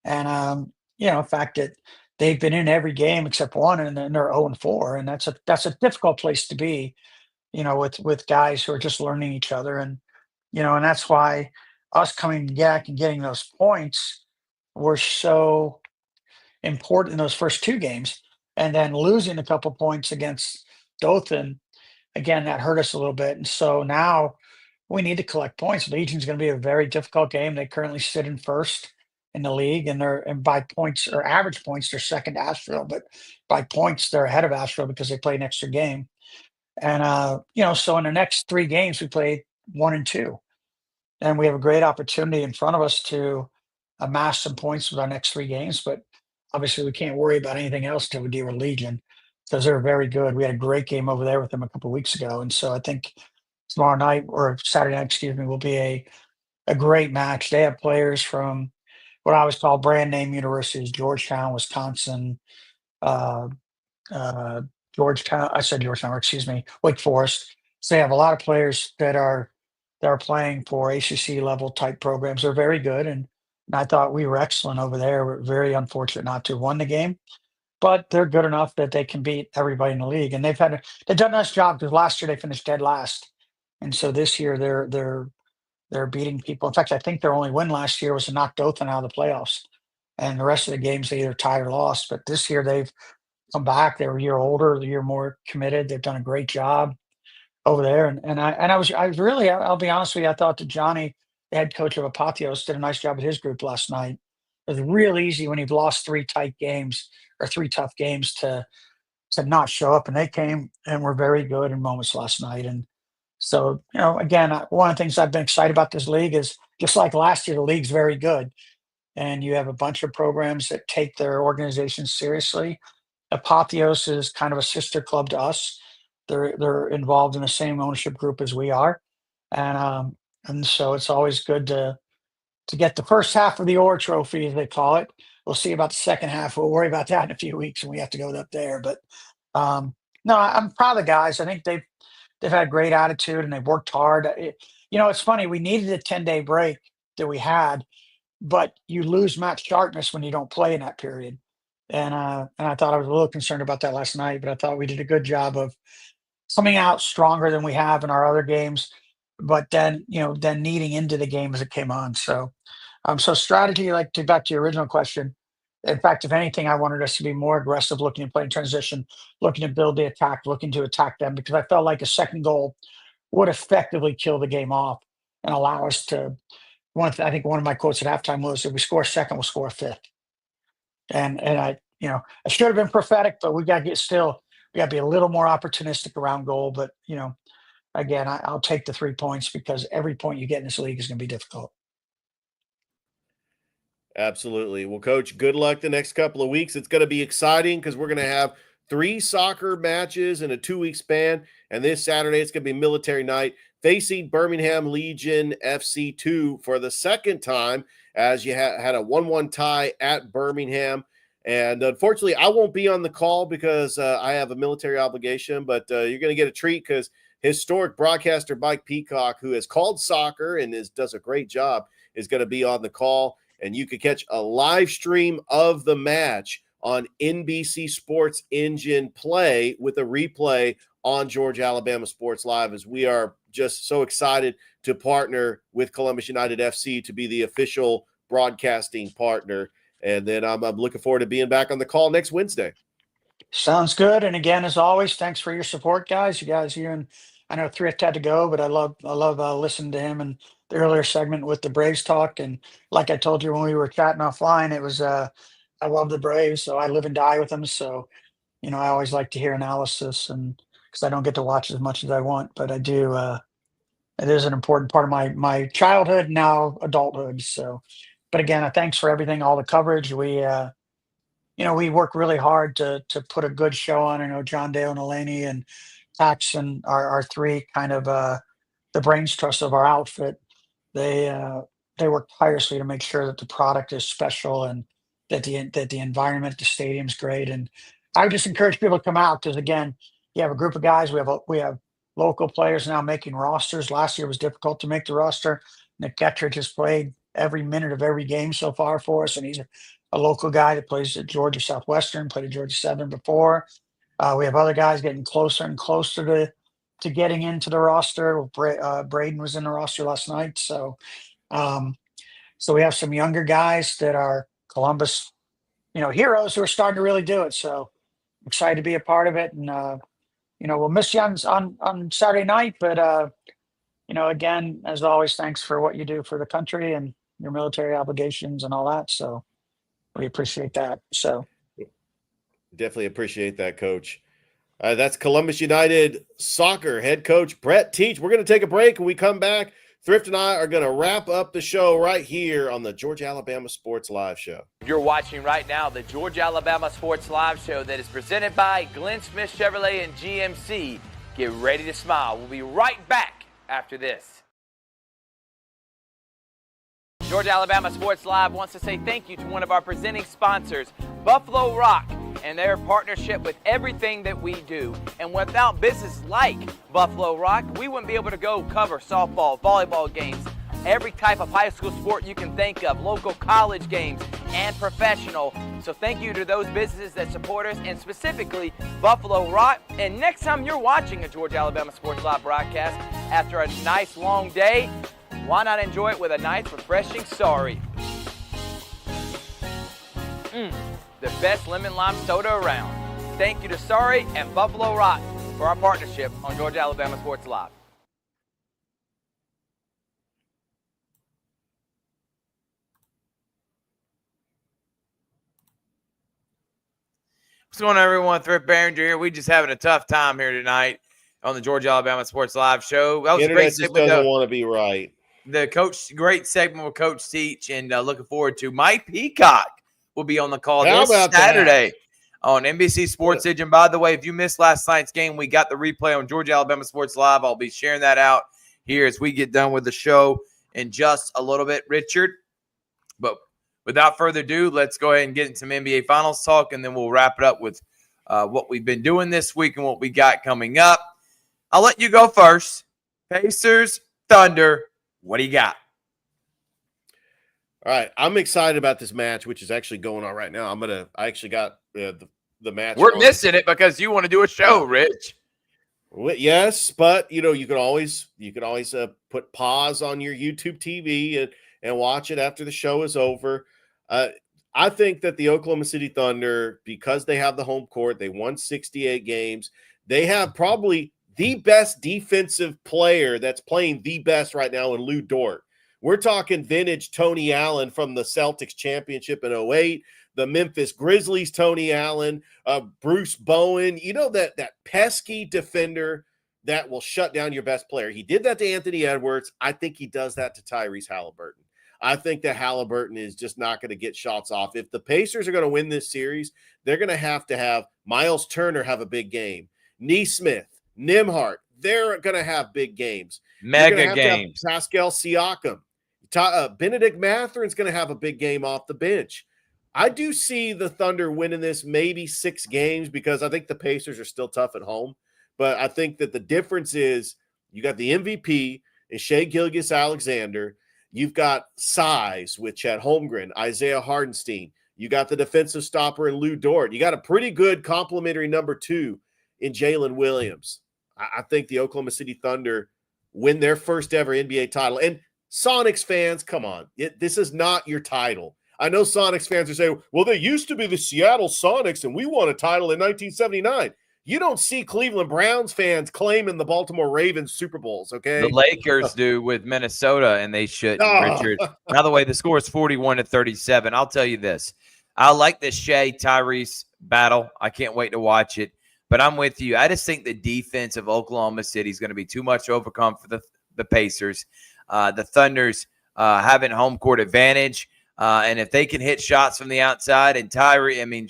And the fact that they've been in every game except one, and then they're 0-4, and that's a difficult place to be, with guys who are just learning each other. And that's why us coming back and getting those points were so important in those first two games, and then losing a couple points against Dothan, again, that hurt us a little bit. And so now we need to collect points. Legion's going to be a very difficult game. They currently sit in first in the league, and by points or average points, they're second to Asheville, but by points, they're ahead of Asheville because they play an extra game. And so in the next three games, we play 1 and 2, and we have a great opportunity in front of us to amass some points with our next three games. But obviously, we can't worry about anything else till we deal with Legion, because they're very good. We had a great game over there with them a couple of weeks ago, and so I think tomorrow night, or Saturday night, excuse me, will be a great match. They have players from what I always call brand name universities: Georgetown, Wisconsin, uh, uh, Georgetown. I said Georgetown, or excuse me, Wake Forest. So they have a lot of players that are playing for ACC level type programs. They're very good, and I thought we were excellent over there. We're very unfortunate not to have won the game, but they're good enough that they can beat everybody in the league. And they've done a nice job, because last year they finished dead last, and so this year they're beating people. In fact, I think their only win last year was to knock Dothan out of the playoffs, and the rest of the games they either tied or lost. But this year they've come back. They're a year older, a year more committed. They've done a great job over there. And I was really, I'll be honest with you, I thought that Johnny, the head coach of Apotheos, did a nice job with his group last night. It was real easy when he lost three tight games or three tough games to not show up, and they came and were very good in moments last night. And so, again, one of the things I've been excited about this league is, just like last year, the league's very good, and you have a bunch of programs that take their organizations seriously. Apotheos is kind of a sister club to us. They're involved in the same ownership group as we are, and so it's always good to get the first half of the Orr Trophy, as they call it. We'll see about the second half. We'll worry about that in a few weeks when we have to go up there. But no, I'm proud of the guys. I think they've had great attitude and they've worked hard. It's funny. We needed a 10-day break that we had, but you lose match sharpness when you don't play in that period. And I thought I was a little concerned about that last night, but I thought we did a good job of coming out stronger than we have in our other games, but then needing into the game as it came on. So strategy, like, to back to your original question. In fact, if anything, I wanted us to be more aggressive, looking to play in transition, looking to build the attack, looking to attack them, because I felt like a second goal would effectively kill the game off and allow us to. I think one of my quotes at halftime was, "If we score a second, we'll score a fifth." And I should have been prophetic, but we got to be a little more opportunistic around goal. But again, I'll take the 3 points, because every point you get in this league is going to be difficult. Absolutely. Well, Coach, good luck the next couple of weeks. It's going to be exciting because we're going to have 3 soccer matches in a 2-week span. And this Saturday, it's going to be military night, facing Birmingham Legion FC2 for the second time, as you had a 1-1 tie at Birmingham. And unfortunately, I won't be on the call because I have a military obligation, but you're going to get a treat, because historic broadcaster Mike Peacock, who has called soccer and does a great job, is going to be on the call. And you can catch a live stream of the match on NBC Sports Engine Play, with a replay on Georgia Alabama Sports Live, as we are just so excited to partner with Columbus United FC to be the official broadcasting partner. And then I'm looking forward to being back on the call next Wednesday. Sounds good. And again, as always, thanks for your support, guys. You guys here, and I know Thrift had to go, but I love listening to him and the the earlier segment with the Braves talk. And like I told you when we were chatting offline, it was I love the Braves, so I live and die with them. So I always like to hear analysis, and because I don't get to watch as much as I want, but I do. It is an important part of my childhood, now adulthood. So, but again, thanks for everything, all the coverage. We work really hard to put a good show on. I know John Dale and Elaney and Paxton are three kind of the brains trust of our outfit. They they work tirelessly to make sure that the product is special and that the environment, the stadium's great. And I would just encourage people to come out because again, you have a group of guys. We have local players now making rosters. Last year was difficult to make the roster. Nick Gettridge has played every minute of every game so far for us, and he's a local guy that plays at Georgia Southwestern, played at Georgia Southern before. We have other guys getting closer and closer to getting into the roster. Braden was in the roster last night, so we have some younger guys that are Columbus, heroes who are starting to really do it. So I'm excited to be a part of it, and we'll miss you on Saturday night, but again, as always, thanks for what you do for the country and your military obligations and all that. So we appreciate that. So definitely appreciate that, Coach. That's Columbus United soccer head coach Brett Teach. We're going to take a break. When we come back, Thrift and I are going to wrap up the show right here on the Georgia Alabama Sports Live Show. You're watching right now the Georgia Alabama Sports Live Show that is presented by Glenn Smith Chevrolet and GMC. Get ready to smile. We'll be right back after this. Georgia Alabama Sports Live wants to say thank you to one of our presenting sponsors, Buffalo Rock, and their partnership with everything that we do. And without businesses like Buffalo Rock, we wouldn't be able to go cover softball, volleyball games, every type of high school sport you can think of, local college games, and professional. So thank you to those businesses that support us, and specifically Buffalo Rock. And next time you're watching a Georgia Alabama Sports Live broadcast after a nice long day, why not enjoy it with a nice refreshing Sorry? The best lemon lime soda around. Thank you to Sorry and Buffalo Rock for our partnership on Georgia Alabama Sports Live. What's going on, everyone? Thrift Barringer here. We just having a tough time here tonight on the Georgia Alabama Sports Live Show. That was a great segment. Doesn't want to be right. The great segment with Coach Teach, and looking forward to Mike Peacock will be on the call this Saturday on NBC Sports Edge. And by the way, if you missed last night's game, we got the replay on Georgia Alabama Sports Live. I'll be sharing that out here as we get done with the show in just a little bit, Richard. But without further ado, let's go ahead and get into some NBA Finals talk, and then we'll wrap it up with what we've been doing this week and what we got coming up. I'll let you go first. Pacers, Thunder, what do you got? All right, I'm excited about this match, which is actually going on right now. I actually got the match. We're missing it because you want to do a show, Rich. Yes, but you can always put pause on your YouTube TV and watch it after the show is over. I think that the Oklahoma City Thunder, because they have the home court, they won 68 games. They have probably the best defensive player that's playing the best right now in Lou Dort. We're talking vintage Tony Allen from the Celtics championship in 2008, the Memphis Grizzlies Tony Allen, Bruce Bowen, that pesky defender that will shut down your best player. He did that to Anthony Edwards. I think he does that to Tyrese Halliburton. I think that Halliburton is just not going to get shots off. If the Pacers are going to win this series, they're going to have Miles Turner have a big game. Nesmith, Nembhard, they're going to have big games. Mega games. Pascal Siakam. Benedict Matherin's going to have a big game off the bench. I do see the Thunder winning this maybe 6 games because I think the Pacers are still tough at home. But I think that the difference is you got the MVP and Shai Gilgeous-Alexander. You've got size with Chet Holmgren, Isaiah Hardenstein. You got the defensive stopper in Lou Dort. You got a pretty good complementary number 2 in Jalen Williams. I think the Oklahoma City Thunder win their first ever NBA title. And Sonics fans, come on. This is not your title. I know Sonics fans are saying, well, they used to be the Seattle Sonics and we won a title in 1979. You don't see Cleveland Browns fans claiming the Baltimore Ravens Super Bowls, okay? The Lakers do with Minnesota, and they shouldn't, Richard. By the way, the score is 41-37. I'll tell you this. I like the Shea Tyrese battle. I can't wait to watch it. But I'm with you. I just think the defense of Oklahoma City is going to be too much to overcome for the Pacers. The Thunder's having home court advantage. And if they can hit shots from the outside, and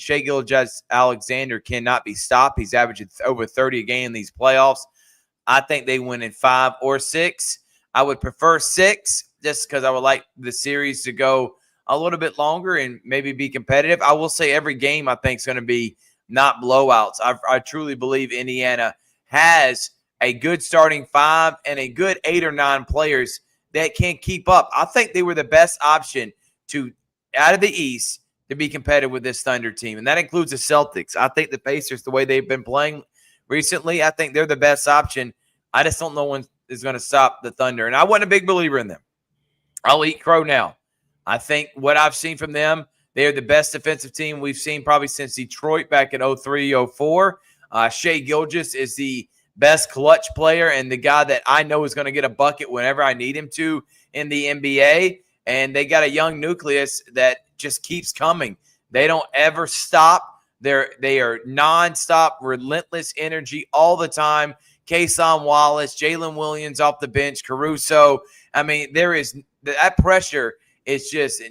Shai Gilgeous-Alexander cannot be stopped. He's averaging over 30 a game in these playoffs. I think they win in 5 or 6. I would prefer 6 just because I would like the series to go a little bit longer and maybe be competitive. I will say every game I think is going to be not blowouts. I truly believe Indiana has a good starting 5 and a good 8 or 9 players that can keep up. I think they were the best option out of the East to be competitive with this Thunder team, and that includes the Celtics. I think the Pacers, the way they've been playing recently, I think they're the best option. I just don't know when is going to stop the Thunder, and I wasn't a big believer in them. I'll eat crow now. I think what I've seen from them, they are the best defensive team we've seen probably since Detroit back in 03-04. Shai Gilgeous is the best clutch player and the guy that I know is going to get a bucket whenever I need him to in the NBA. And they got a young nucleus that just keeps coming. They don't ever stop. They are nonstop, relentless energy all the time. Kason Wallace, Jalen Williams off the bench, Caruso. I mean, that pressure is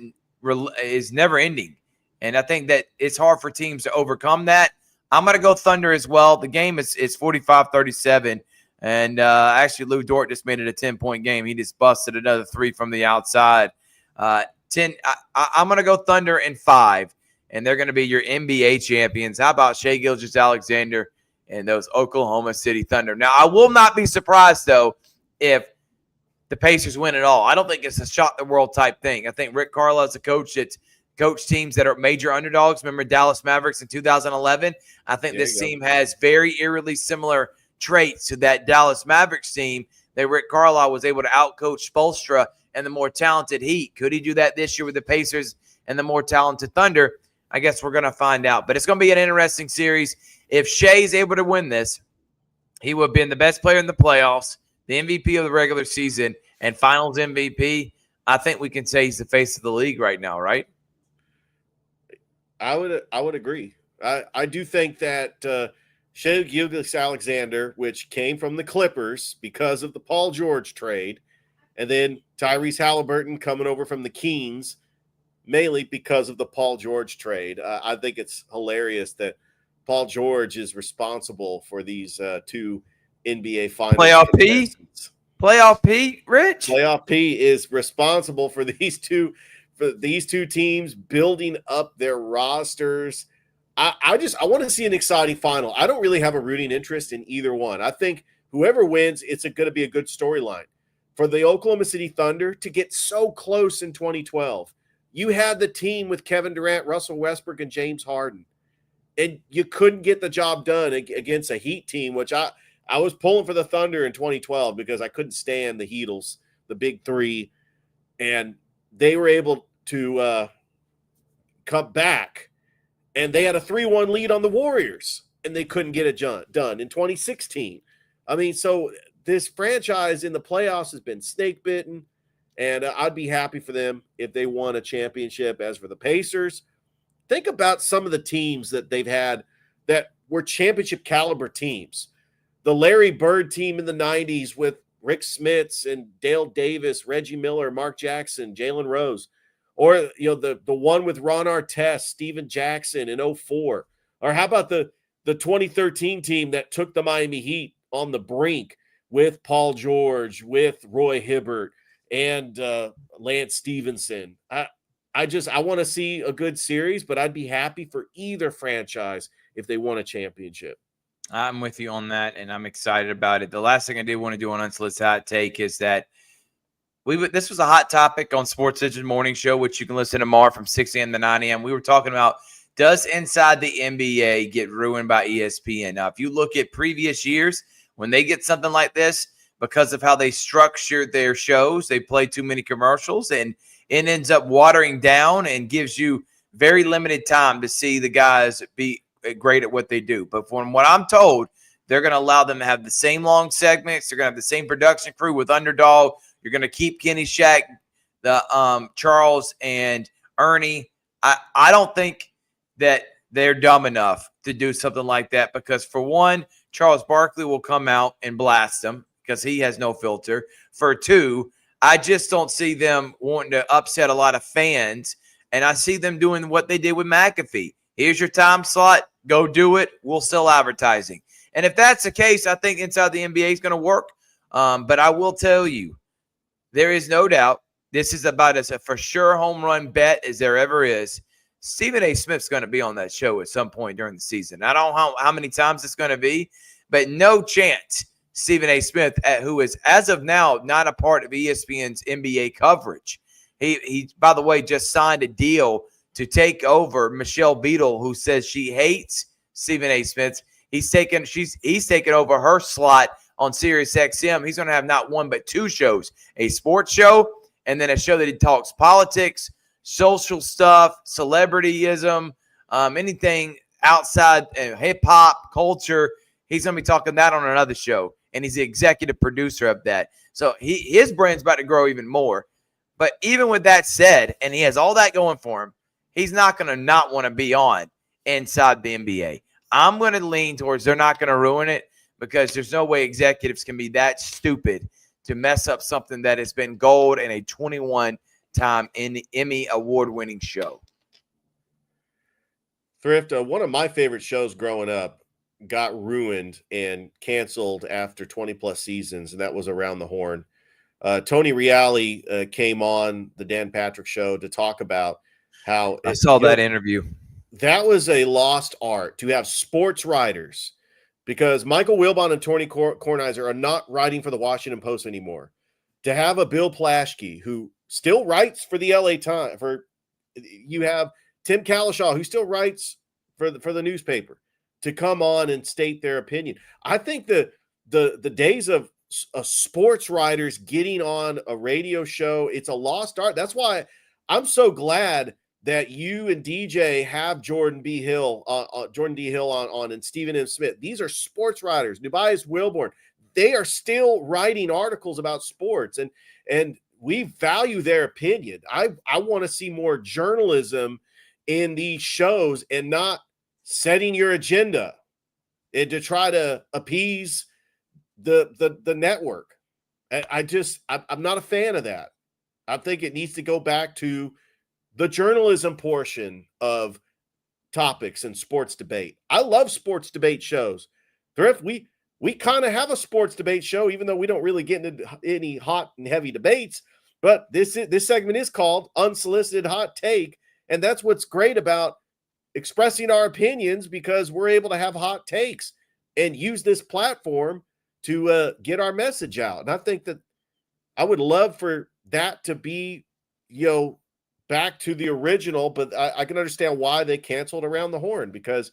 never ending. And I think that it's hard for teams to overcome that. I'm going to go Thunder as well. The game is 45-37. And actually, Lou Dort just made it a 10-point game. He just busted another 3 from the outside. I'm going to go Thunder in 5, and they're going to be your NBA champions. How about Shai Gilgeous-Alexander and those Oklahoma City Thunder? Now, I will not be surprised, though, if the Pacers win it all. I don't think it's a shot-the-world type thing. I think Rick Carlisle's a coach that's coached teams that are major underdogs. Remember Dallas Mavericks in 2011? I think this team has very eerily similar traits to that Dallas Mavericks team that Rick Carlisle was able to outcoach Spoelstra and the more talented Heat. Could he do that this year with the Pacers and the more talented Thunder? I guess we're going to find out. But it's going to be an interesting series. If Shai's able to win this, he will have been the best player in the playoffs, the MVP of the regular season, and finals MVP. I think we can say he's the face of the league right now, right? I would agree. I do think that Shai Gilgeous-Alexander, which came from the Clippers because of the Paul George trade, and then Tyrese Halliburton coming over from the Kings, mainly because of the Paul George trade. I think it's hilarious that Paul George is responsible for these 2 NBA finals. Playoff P, Rich? Playoff P is responsible for these two teams building up their rosters. I want to see an exciting final. I don't really have a rooting interest in either one. I think whoever wins, it's going to be a good storyline. For the Oklahoma City Thunder to get so close in 2012, you had the team with Kevin Durant, Russell Westbrook, and James Harden, and you couldn't get the job done against a Heat team, which I was pulling for the Thunder in 2012 because I couldn't stand the Heatles, the big 3, and they were able to come back, and they had a 3-1 lead on the Warriors, and they couldn't get it done in 2016. I mean, so this franchise in the playoffs has been snake bitten, and I'd be happy for them if they won a championship. As for the Pacers, think about some of the teams that they've had that were championship caliber teams. The Larry Bird team in the 90s with Rick Smits and Dale Davis, Reggie Miller, Mark Jackson, Jalen Rose, or the one with Ron Artest, Steven Jackson in 2004. Or how about the 2013 team that took the Miami Heat on the brink with Paul George, with Roy Hibbert, and Lance Stevenson. I want to see a good series, but I'd be happy for either franchise if they won a championship. I'm with you on that, and I'm excited about it. The last thing I did want to do on Unsolicited Hot Take is that this was a hot topic on Sports Engine Morning Show, which you can listen to tomorrow from 6 a.m. to 9 a.m. We were talking about, does Inside the NBA get ruined by ESPN? Now, if you look at previous years, when they get something like this, because of how they structure their shows, they play too many commercials, and it ends up watering down and gives you very limited time to see the guys be great at what they do. But from what I'm told, they're going to allow them to have the same long segments. They're going to have the same production crew with Underdog. You're going to keep Kenny Shack, the Charles, and Ernie. I don't think that they're dumb enough to do something like that because, for one, Charles Barkley will come out and blast them because he has no filter. For two, I just don't see them wanting to upset a lot of fans, and I see them doing what they did with McAfee. Here's your time slot. Go do it. We'll sell advertising. And if that's the case, I think Inside the NBA is going to work. But I will tell you, there is no doubt this is about as a for sure home run bet as there ever is. Stephen A. Smith's going to be on that show at some point during the season. I don't know how many times it's going to be, but no chance Stephen A. Smith, who is as of now not a part of ESPN's NBA coverage. He by the way, just signed a deal to take over Michelle Beadle, who says she hates Stephen A. Smith. He's taken over her slot on Sirius XM. He's going to have not one but two shows, a sports show and then a show that he talks politics, social stuff, celebrityism, anything outside hip-hop, culture. He's going to be talking that on another show, and he's the executive producer of that. So his brand's about to grow even more. But even with that said, and he has all that going for him, he's not going to not want to be on Inside the NBA. I'm going to lean towards they're not going to ruin it because there's no way executives can be that stupid to mess up something that has been gold and a 21-time Emmy award-winning show. Thrift, one of my favorite shows growing up got ruined and canceled after 20-plus seasons, and that was Around the Horn. Tony Reale came on the Dan Patrick Show to talk about how I saw that interview. That was a lost art to have sports writers, because Michael Wilbon and Tony Kornheiser are not writing for the Washington Post anymore. To have a Bill Plaschke who still writes for the LA Times, you have Tim Kalishaw who still writes for the newspaper, to come on and state their opinion. I think the days of sports writers getting on a radio show, it's a lost art. That's why I'm so glad that you and DJ have Jordan D. Hill on and Stephen M. Smith. These are sports writers. Nubias Wilborn. They are still writing articles about sports, and we value their opinion. I want to see more journalism in these shows and not setting your agenda and to try to appease the network. I'm not a fan of that. I think it needs to go back to the journalism portion of topics and sports debate. I love sports debate shows. Thrift, we kind of have a sports debate show, even though we don't really get into any hot and heavy debates. But this segment is called Unsolicited Hot Take, and that's what's great about expressing our opinions, because we're able to have hot takes and use this platform to get our message out. And I think that I would love for that to be, back to the original, but I can understand why they canceled Around the Horn, because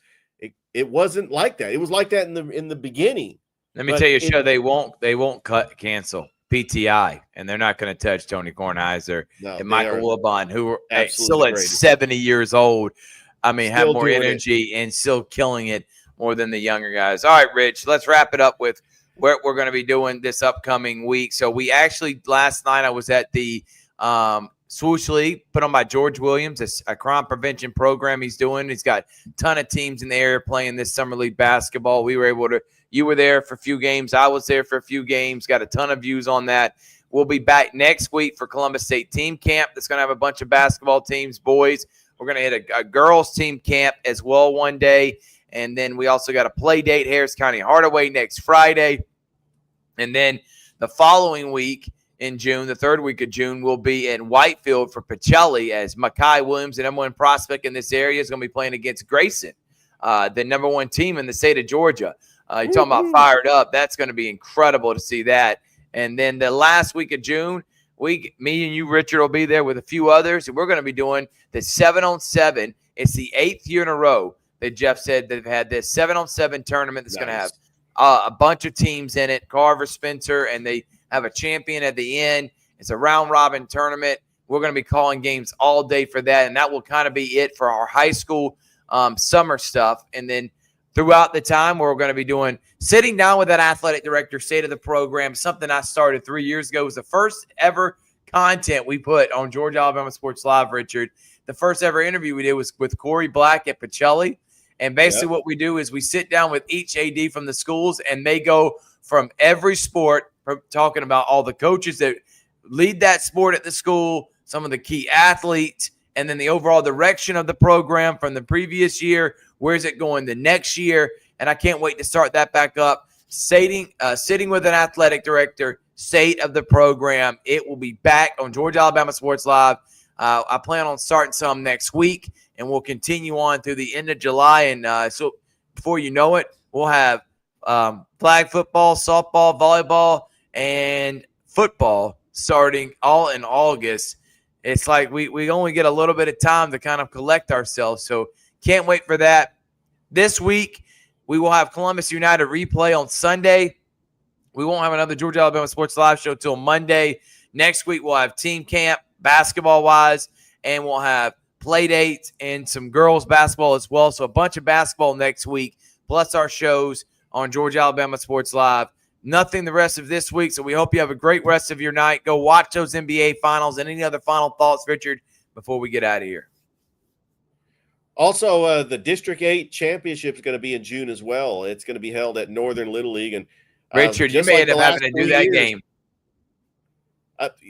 it wasn't like that. It was like that in the beginning. Let me tell you a show they won't cancel. PTI, and they're not going to touch Tony Kornheiser and Michael Wilbon, who are still at 70 years old. I mean, still have more energy and still killing it more than the younger guys. All right, Rich, let's wrap it up with what we're going to be doing this upcoming week. So we actually, last night I was at the Swoosh League put on by George Williams, a crime prevention program he's doing. He's got a ton of teams in the area playing this summer league basketball. We were able to – you were there for a few games. I was there for a few games. Got a ton of views on that. We'll be back next week for Columbus State team camp. That's going to have a bunch of basketball teams, boys. We're going to hit a girls team camp as well one day. And then we also got a play date, Harris County Hardaway, next Friday. And then the following week in June, the third week of June, we'll be in Whitefield for Pacelli, as Makai Williams, the number one prospect in this area, is going to be playing against Grayson, the number one team in the state of Georgia. You're talking about fired up. That's going to be incredible to see that. And then the last week of June, me and you, Richard, will be there with a few others. And we're going to be doing the 7-on-7. It's the 8th year in a row that Jeff said they've had this 7-on-7 tournament that's going to have a bunch of teams in it, Carver, Spencer, and they have a champion at the end. It's a round-robin tournament. We're going to be calling games all day for that, and that will kind of be it for our high school summer stuff. And then throughout the time, we're going to be doing sitting down with that athletic director, state of the program, something I started 3 years ago. It was the first ever content we put on Georgia Alabama Sports Live, Richard. The first ever interview we did was with Corey Black at Pacelli. And basically what we do is we sit down with each AD from the schools, and they go from every sport, talking about all the coaches that lead that sport at the school, some of the key athletes, and then the overall direction of the program from the previous year. Where's it going the next year? And I can't wait to start that back up. Sitting with an athletic director, state of the program. It will be back on Georgia Alabama Sports Live. I plan on starting some next week, and we'll continue on through the end of July. And so before you know it, we'll have flag football, softball, volleyball, and football starting all in August. It's like we only get a little bit of time to kind of collect ourselves. So can't wait for that. This week, we will have Columbus United replay on Sunday. We won't have another Georgia Alabama Sports Live show till Monday. Next week, we'll have team camp, basketball-wise, and we'll have play dates and some girls basketball as well. So a bunch of basketball next week, plus our shows on Georgia Alabama Sports Live. Nothing the rest of this week, so we hope you have a great rest of your night. Go watch those NBA finals. And any other final thoughts, Richard, before we get out of here? Also, the District 8 Championship is going to be in June as well. It's going to be held at Northern Little League. And Richard, you may end up having to do that game.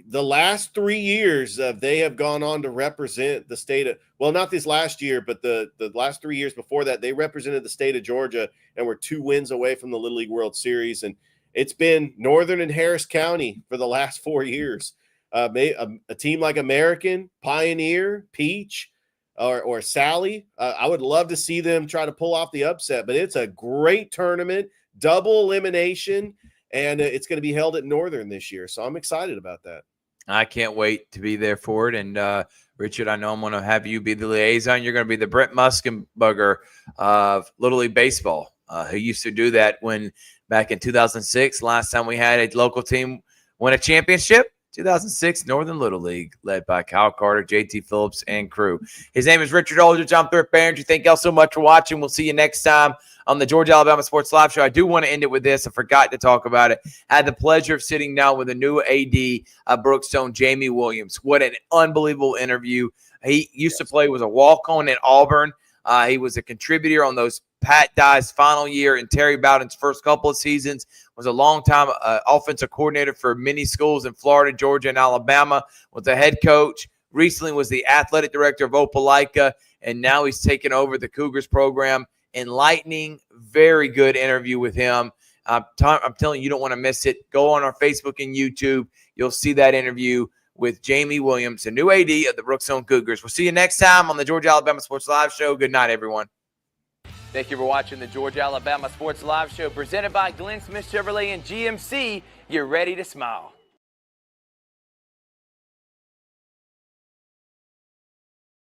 The last 3 years, they have gone on to represent the state of, well, not this last year, but the last 3 years before that, they represented the state of Georgia and were 2 wins away from the Little League World Series. And it's been Northern and Harris County for the last 4 years. A team like American, Pioneer, Peach, or Sally, I would love to see them try to pull off the upset. But it's a great tournament, double elimination, and it's going to be held at Northern this year. So I'm excited about that. I can't wait to be there for it. And, Richard, I know I'm going to have you be the liaison. You're going to be the Brent Muskenberger of Little League Baseball, who used to do that when back in 2006, last time we had a local team win a championship. 2006 Northern Little League, led by Kyle Carter, JT Phillips, and crew. His name is Richard Holdridge. I'm Thrift Barringer. Thank y'all so much for watching. We'll see you next time on the Georgia Alabama Sports Live Show. I do want to end it with this. I forgot to talk about it. I had the pleasure of sitting down with a new AD of Brookstone, Jamie Williams. What an unbelievable interview. He used to play, was a walk-on at Auburn. He was a contributor on those Pat Dye's final year and Terry Bowden's first couple of seasons, was a long-time offensive coordinator for many schools in Florida, Georgia, and Alabama, was a head coach, recently was the athletic director of Opelika, and now he's taken over the Cougars program. Enlightening, very good interview with him. I'm telling you, you don't want to miss it. Go on our Facebook and YouTube. You'll see that interview with Jamie Williams, the new AD of the Brookstone Cougars. We'll see you next time on the Georgia Alabama Sports Live Show. Good night, everyone. Thank you for watching the Georgia Alabama Sports Live Show presented by Glenn Smith Chevrolet and GMC. You're ready to smile.